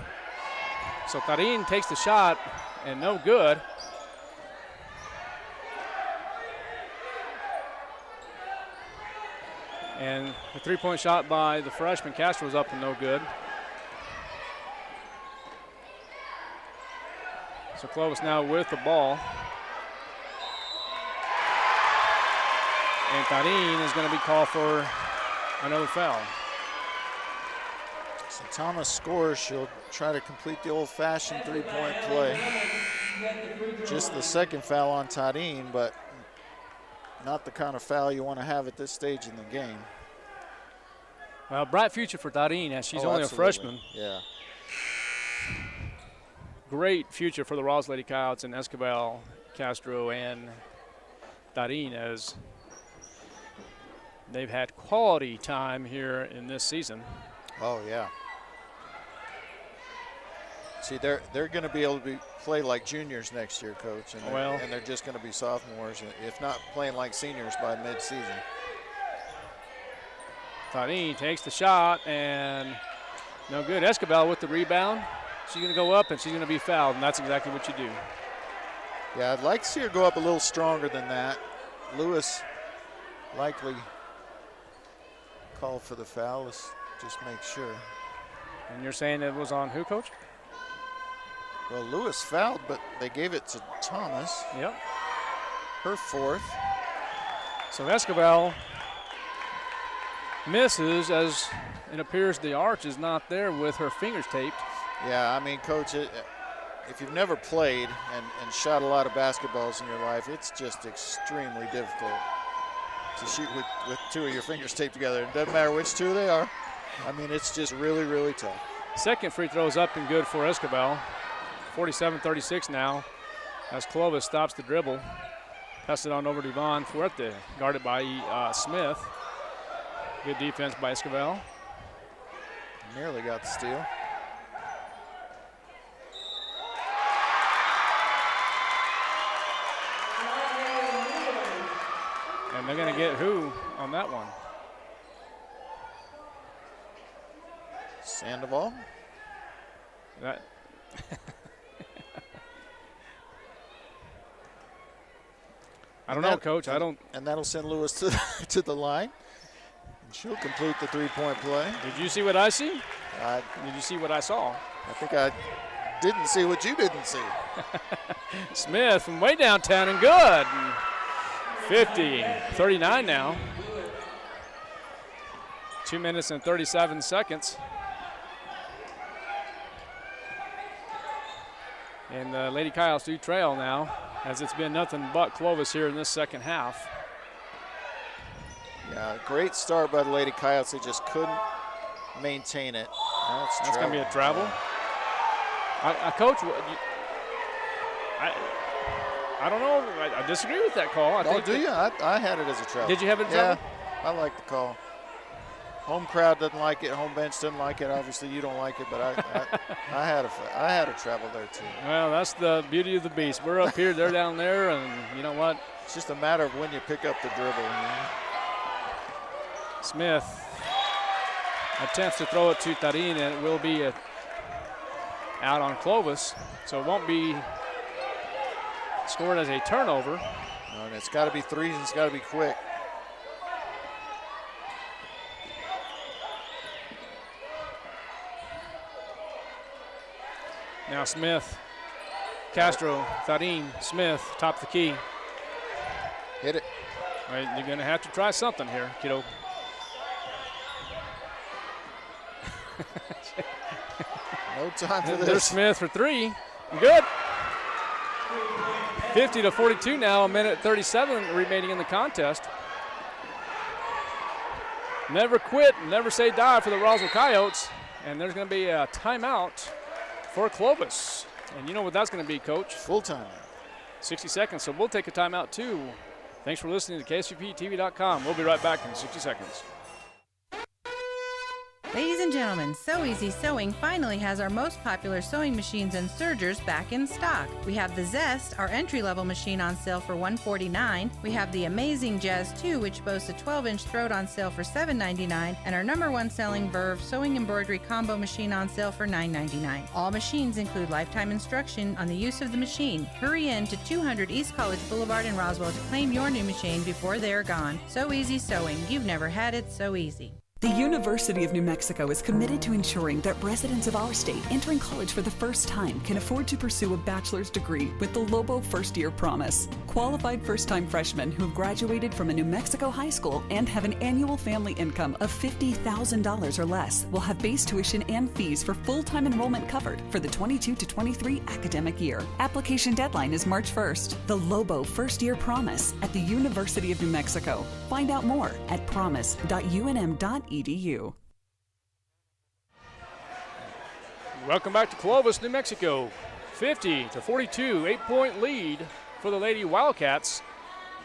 Tarin takes the shot and no good. And the three-point shot by the freshman Castro was up and no good. So Clovis now with the ball. And Tarin is going to be called for another foul. So Thomas scores. She'll try to complete the old-fashioned three-point play. Just the second foul on Tarin, but not the kind of foul you want to have at this stage in the game. Well, bright future for Tarin as she's only absolutely. a freshman. Yeah. Great future for the Ross Lady Coyotes and Escobar, Castro, and Tarin as they've had quality time here in this season. Oh, yeah. See, they're going to be able to play like juniors next year, Coach, and they're just going to be sophomores, if not playing like seniors by mid-season. Tarin takes the shot, and no good. Escobar with the rebound. She's going to go up, and she's going to be fouled, and that's exactly what you do. Yeah, I'd like to see her go up a little stronger than that. Lewis likely called for the foul. Let's just make sure. And you're saying it was on who, Coach? Well, Lewis fouled, but they gave it to Thomas. Yep. Her fourth. So Escobar misses as it appears the arch is not there with her fingers taped. Yeah, I mean, Coach, if you've never played and shot a lot of basketballs in your life, it's just extremely difficult to shoot with 2 of your fingers taped together. It doesn't matter which 2 they are. I mean, it's just really, really tough. Second free throw is up and good for Escobar. 47-36 now as Clovis stops the dribble. Pass it on over to Yvonne Fuerte, guarded by Smith. Good defense by Escobar. Nearly got the steal. And they're going to get who on that one? Sandoval. That. I don't know, Coach. I don't. And that'll send Lewis to the line. And she'll complete the three-point play. Did you see what I see? Did you see what I saw? I think I didn't see what you didn't see. Smith from way downtown and good. 50-39 now. 2 minutes and 37 seconds. And the Lady Coyotes do trail now, as it's been nothing but Clovis here in this second half. Yeah, great start by the Lady Coyotes. They just couldn't maintain it. That's going to be a travel. Coach, I don't know. I disagree with that call. Do you? I had it as a travel. Did you have it as a travel? Yeah, I like the call. Home crowd doesn't like it. Home bench doesn't like it. Obviously, you don't like it, but I had a travel there too. Well, that's the beauty of the beast. We're up here, they're down there, and you know what? It's just a matter of when you pick up the dribble. You know? Smith attempts to throw it to Tarin, and it will be out on Clovis, so it won't be scored as a turnover. No, and it's got to be threes, and it's got to be quick. Now Smith, Castro, Tarin, Smith, top the key. Hit it. All right, you're going to have to try something here, kiddo. No time for this. There's Smith for three. Good. 50-42 now, 1:37 remaining in the contest. Never quit, never say die for the Roswell Coyotes. And there's going to be a timeout for Clovis. And you know what that's going to be, Coach? Full timeout. 60 seconds, so we'll take a timeout too. Thanks for listening to KSVPTV.com. We'll be right back in 60 seconds. Ladies and gentlemen, So Easy Sewing finally has our most popular sewing machines and sergers back in stock. We have the Zest, our entry-level machine, on sale for $149. We have the Amazing Jazz 2, which boasts a 12-inch throat, on sale for $7.99, and our #1 selling Verve sewing embroidery combo machine on sale for $9.99. All machines include lifetime instruction on the use of the machine. Hurry in to 200 East College Boulevard in Roswell to claim your new machine before they're gone. So Easy Sewing. You've never had it so easy. The University of New Mexico is committed to ensuring that residents of our state entering college for the first time can afford to pursue a bachelor's degree with the Lobo First Year Promise. Qualified first-time freshmen who have graduated from a New Mexico high school and have an annual family income of $50,000 or less will have base tuition and fees for full-time enrollment covered for the 22 to 23 academic year. Application deadline is March 1st. The Lobo First Year Promise at the University of New Mexico. Find out more at promise.unm.edu. Welcome back to Clovis, New Mexico. 50-42, 8-point lead for the Lady Wildcats.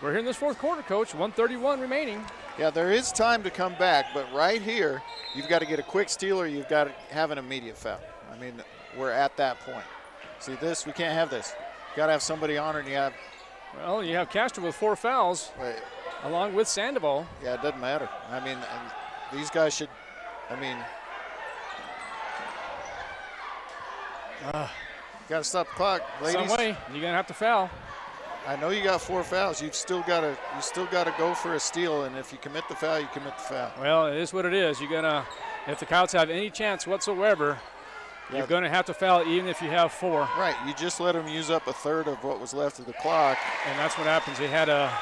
We're here in this fourth quarter, Coach. 1:31 remaining. Yeah, there is time to come back, but right here, you've got to get a quick steal or you've got to have an immediate foul. I mean, we're at that point. See this? We can't have this. You got to have somebody on it, and you have. Well, you have Castro with 4 fouls, right, along with Sandoval. Yeah, it doesn't matter. I mean, these guys should. I mean, got to stop the clock, ladies. Some way, you're gonna have to foul. I know you got 4 fouls. You've still got to. You still got to go for a steal, and if you commit the foul, you commit the foul. Well, it is what it is. You're gonna, if the Coyotes have any chance whatsoever, you're gonna have to foul even if you have 4. Right. You just let them use up a third of what was left of the clock, and that's what happens. They had a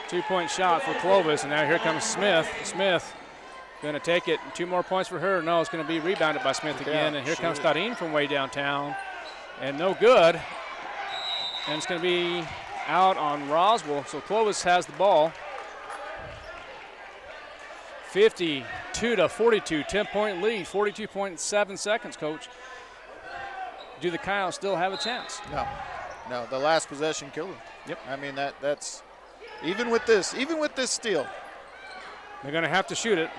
2-point shot for Clovis, and now here comes Smith. Smith going to take it. 2 more points for her. No, it's going to be rebounded by Smith again. And here comes Tarin from way downtown. And no good. And it's going to be out on Roswell. So Clovis has the ball. 52-42, 10-point lead, 42.7 seconds, Coach. Do the Coyotes still have a chance? No, the last possession killed them. Yep. I mean, that's even with this steal. They're going to have to shoot it.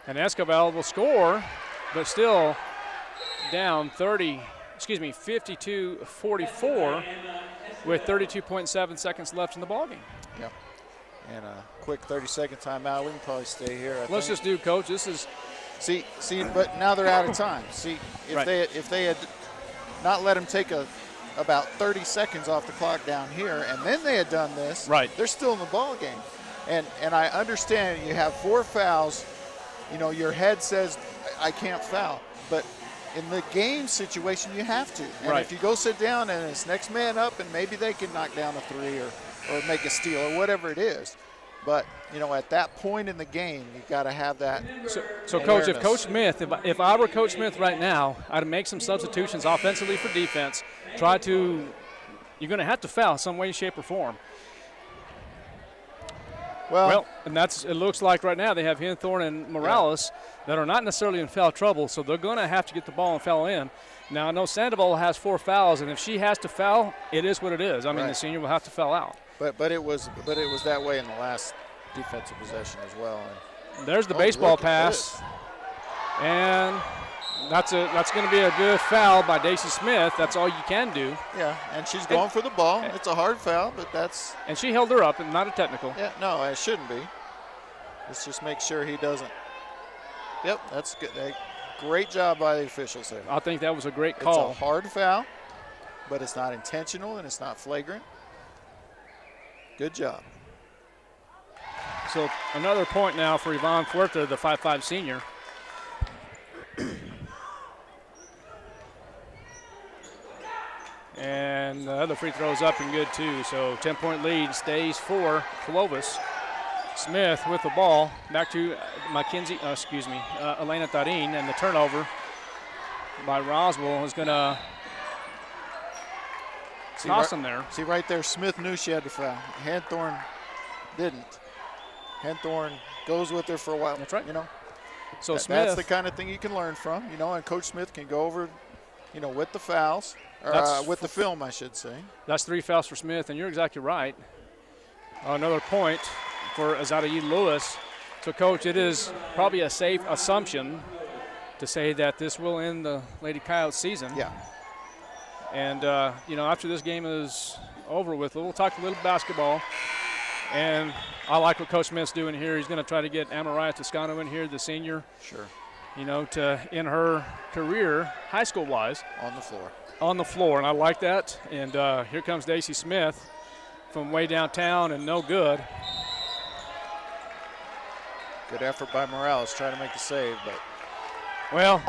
And Escobar will score, but still down 52-44 with 32.7 seconds left in the ballgame. Yep. And a quick 30-second timeout. We can probably stay here. Let's just do, Coach. This is see, but now they're out of time. See, if they had not let him take about 30 seconds off the clock down here, and then they had done this, they're still in the ball game. And I understand you have 4 fouls. You know, your head says I can't foul, but in the game situation you have to. And if you go sit down and it's next man up, and maybe they can knock down a 3 or make a steal or whatever it is. But, you know, at that point in the game, you got to have that. So Coach, if Coach Smith, if I were Coach Smith right now, I'd make some substitutions offensively for defense. You're going to have to foul some way, shape, or form. Well, and it looks like right now they have Hinthorn and Morales that are not necessarily in foul trouble, so they're going to have to get the ball and foul in. Now, I know Sandoval has 4 fouls, and if she has to foul, it is what it is. I mean, the senior will have to foul out. But it was that way in the last defensive possession as well. And there's the baseball pass, and that's going to be a good foul by Daisy Smith. That's all you can do. Yeah, and she's going for the ball. It's a hard foul, but that's. And she held her up, and not a technical. Yeah, no, it shouldn't be. Let's just make sure he doesn't. Yep, that's good. Great job by the officials there. I think that was a great call. It's a hard foul, but it's not intentional and it's not flagrant. Good job. So another point now for Yvonne Fuerte, the 5'5" senior. And the other free throw's up and good too. So 10-point lead stays for Clovis. Smith with the ball back to Elena Tarin, and the turnover by Roswell is going to toss him there. See right there, Smith knew she had to foul. Hanthorn didn't. Hanthorn goes with her for a while. That's right. You know, so that's the kind of thing you can learn from. You know, and Coach Smith can go over, you know, with the fouls or with the film, I should say. That's 3 fouls for Smith, and you're exactly right. Another point for Azadayi Lewis. So, Coach, it is probably a safe assumption to say that this will end the Lady Coyotes season. Yeah. And, you know, after this game is over with, we'll talk a little basketball. And I like what Coach Smith's doing here. He's going to try to get Amariah Toscano in here, the senior. Sure. You know, to end her career, high school-wise. On the floor. On the floor, and I like that. And here comes Daisy Smith from way downtown, and no good. Good effort by Morales trying to make the save, but. Well,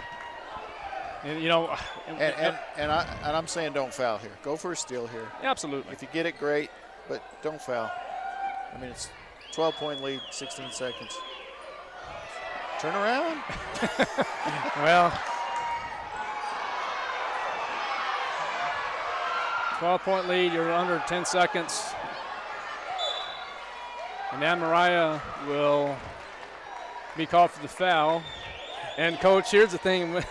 and, you know. And I'm saying don't foul here. Go for a steal here. Absolutely. If you get it, great, but don't foul. I mean, it's 12-point lead, 16 seconds. Turn around. Well, 12-point lead, you're under 10 seconds. And Amariah will be called for the foul. And, Coach, here's the thing.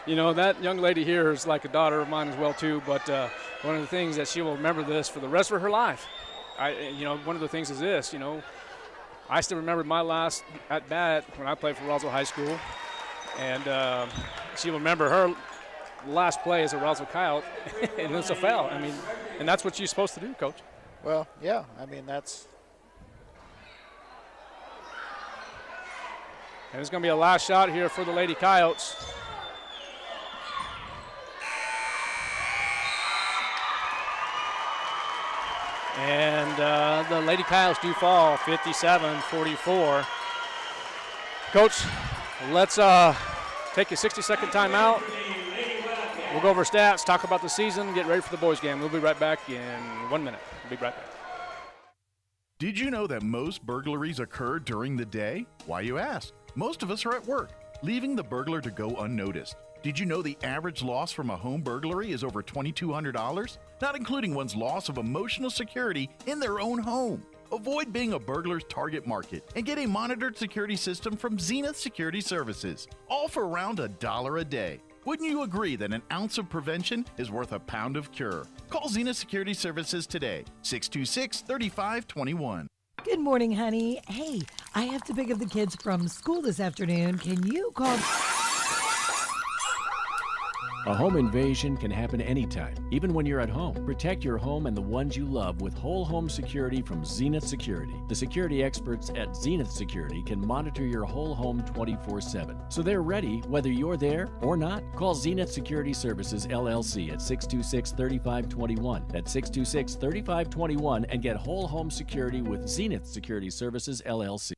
You know, that young lady here is like a daughter of mine as well, too. But one of the things that she will remember this for the rest of her life. You know, one of the things is this, you know, I still remember my last at-bat when I played for Roswell High School. And she will remember her last play as a Roswell Coyote, and it's a foul. I mean, and that's what you're supposed to do, Coach. Well, yeah, I mean, that's. And it's going to be a last shot here for the Lady Coyotes. And the Lady Coyotes do fall 57-44. Coach, let's take a 60-second timeout. We'll go over stats, talk about the season, get ready for the boys' game. We'll be right back in 1 minute. We'll be right back. Did you know that most burglaries occur during the day? Why, you ask? Most of us are at work, leaving the burglar to go unnoticed. Did you know the average loss from a home burglary is over $2,200? Not including one's loss of emotional security in their own home. Avoid being a burglar's target market and get a monitored security system from Zenith Security Services, all for around $1 a day. Wouldn't you agree that an ounce of prevention is worth a pound of cure? Call Zenith Security Services today, 626-3521. Good morning, honey. Hey, I have to pick up the kids from school this afternoon. Can you call? A home invasion can happen anytime, even when you're at home. Protect your home and the ones you love with whole home security from Zenith Security. The security experts at Zenith Security can monitor your whole home 24/7. So they're ready whether you're there or not. Call Zenith Security Services LLC at 626-3521. That's 626-3521 and get whole home security with Zenith Security Services LLC.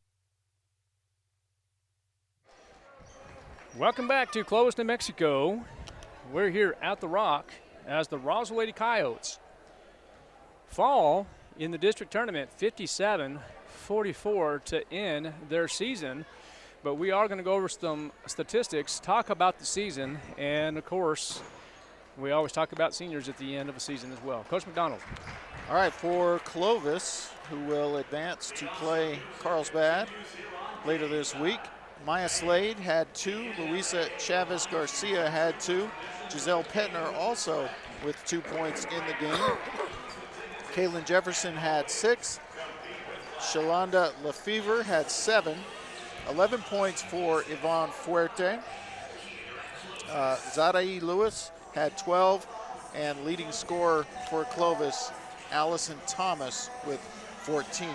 Welcome back to Clovis, New Mexico. We're here at the Rock as the Roswell Lady Coyotes fall in the district tournament 57-44 to end their season. But we are going to go over some statistics, talk about the season, and of course, we always talk about seniors at the end of a season as well. Coach McDonald. All right, for Clovis, who will advance to play Carlsbad later this week, Maya Slade had 2. Luisa Chavez Garcia had 2. Giselle Petner also with 2 points in the game. Kaylin Jefferson had 6. Shalonda Lefevre had 7. 11 points for Yvonne Fuerte. Zadae Lewis had 12. And leading scorer for Clovis, Allison Thomas with 14.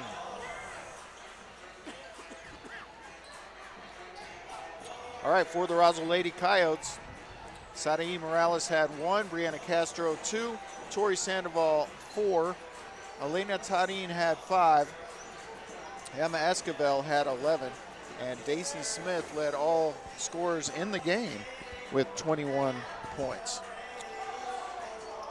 All right, for the Roswell Lady Coyotes, Sadae Morales had 1, Brianna Castro 2, Tori Sandoval 4, Elena Tarin had 5, Emma Esquivel had 11, and Daisy Smith led all scorers in the game with 21 points.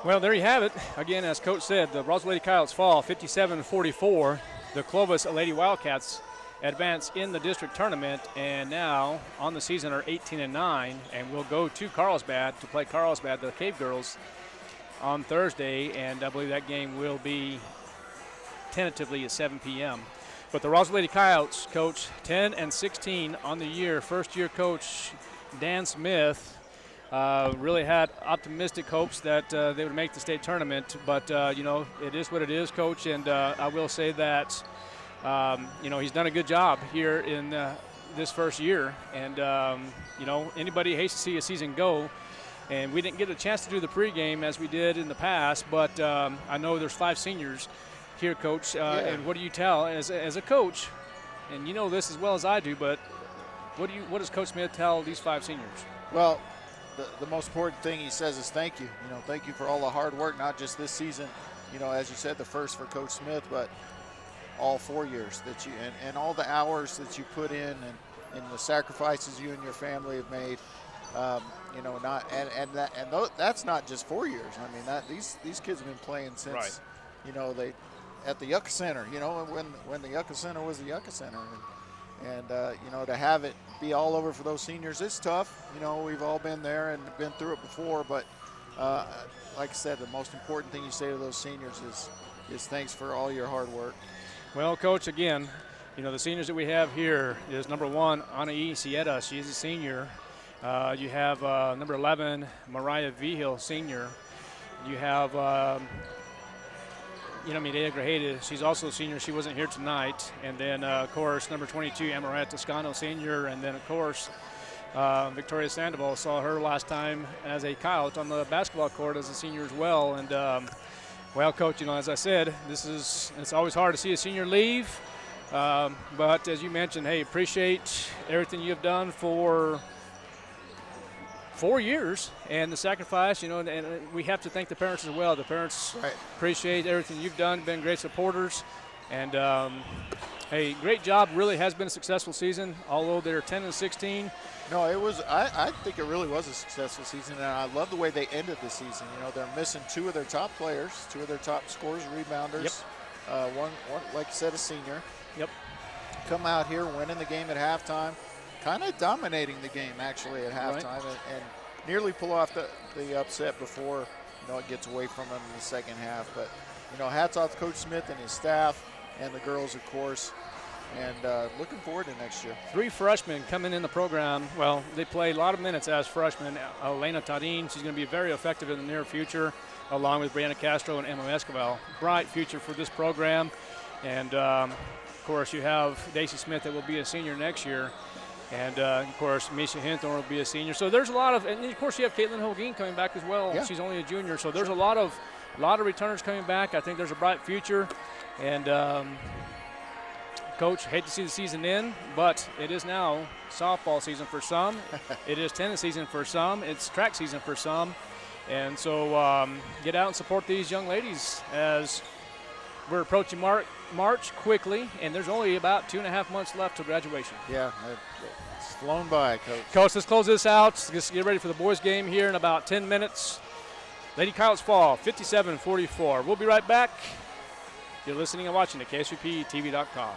Well, there you have it. Again, as Coach said, the Roswell Lady Coyotes fall 57-44. The Clovis Lady Wildcats advance in the district tournament, and now on the season are 18-9, and we'll go to Carlsbad to play Carlsbad, the Cave Girls, on Thursday, and I believe that game will be tentatively at 7 p.m. But the Roswell Lady Coyotes, Coach, 10-16 on the year. First-year coach Dan Smith really had optimistic hopes that they would make the state tournament, but you know, it is what it is, Coach, and I will say that you know, he's done a good job here in this first year. And, you know, anybody hates to see a season go. And we didn't get a chance to do the pregame as we did in the past, but I know there's 5 seniors here, Coach. And what do you tell as a coach? And you know this as well as I do, but what does Coach Smith tell these 5 seniors? Well, The most important thing he says is thank you. You know, thank you for all the hard work, not just this season, you know, as you said, the first for Coach Smith, but all 4 years that you and all the hours that you put in and the sacrifices you and your family have made. You know, that's not just 4 years. I mean, these kids have been playing since you know, they at the Yucca Center. You know, when the Yucca Center was the Yucca Center, and you know, to have it be all over for those seniors, it's tough. You know, we've all been there and been through it before, but like I said, the most important thing you say to those seniors is thanks for all your hard work. Well, Coach, again, you know, the seniors that we have here is number 1, Anaí Sieta. She is a senior. You have number 11, Mariah Vigil, senior. You have, you know, Mireya Grajeda. She's also a senior. She wasn't here tonight. And then, of course, number 22, Amaria Toscano, senior. And then, of course, Victoria Sandoval, saw her last time as a Coyote on the basketball court as a senior as well. And, well, Coach, you know, as I said, it's always hard to see a senior leave. But as you mentioned, hey, appreciate everything you've done for 4 years and the sacrifice, you know, and we have to thank the parents as well. The parents appreciate everything you've done, been great supporters. And, hey, great job. Really has been a successful season, although they're 10-16. No, it was. I think it really was a successful season, and I love the way they ended the season. You know, they're missing 2 of their top players, 2 of their top scorers, rebounders. Yep. One, like you said, a senior. Yep. Come out here, winning the game at halftime, kind of dominating the game actually at halftime, and nearly pull off the upset before, you know, it gets away from them in the second half. But, you know, hats off to Coach Smith and his staff and the girls, of course. And looking forward to next year. 3 freshmen coming in the program. Well, they played a lot of minutes as freshmen. Elena Tarin, she's going to be very effective in the near future, along with Brianna Castro and Emma Esquivel. Bright future for this program. And Of course, you have Daisy Smith that will be a senior next year. And, of course, Misha Hinthorn will be a senior. So there's a lot of – and, of course, you have Caitlin Holguin coming back as well. Yeah. She's only a junior. So there's a lot of returners coming back. I think there's a bright future. And, Coach, hate to see the season end, but it is now softball season for some. It is tennis season for some. It's track season for some. And so get out and support these young ladies as we're approaching March quickly, and there's only about 2.5 months left to graduation. Yeah, it's flown by, Coach. Coach, let's close this out. Let's get ready for the boys' game here in about 10 minutes. Lady Coyotes fall 57-44. We'll be right back. You're listening and watching at KSVPTV.com.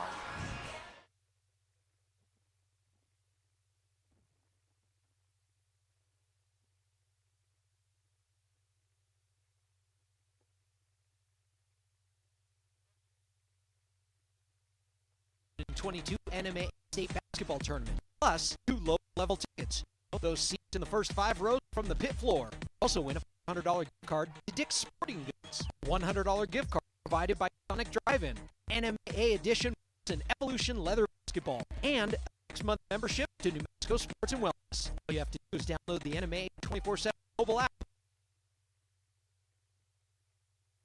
'22 NMA State Basketball Tournament, plus 2 low-level tickets. Those seats in the first 5 rows from the pit floor. Also win a $100 gift card to Dick's Sporting Goods. $100 gift card provided by Sonic Drive-In. NMA Edition and Evolution Leather Basketball. And a 6-month membership to New Mexico Sports and Wellness. All you have to do is download the NMA 24/7 mobile app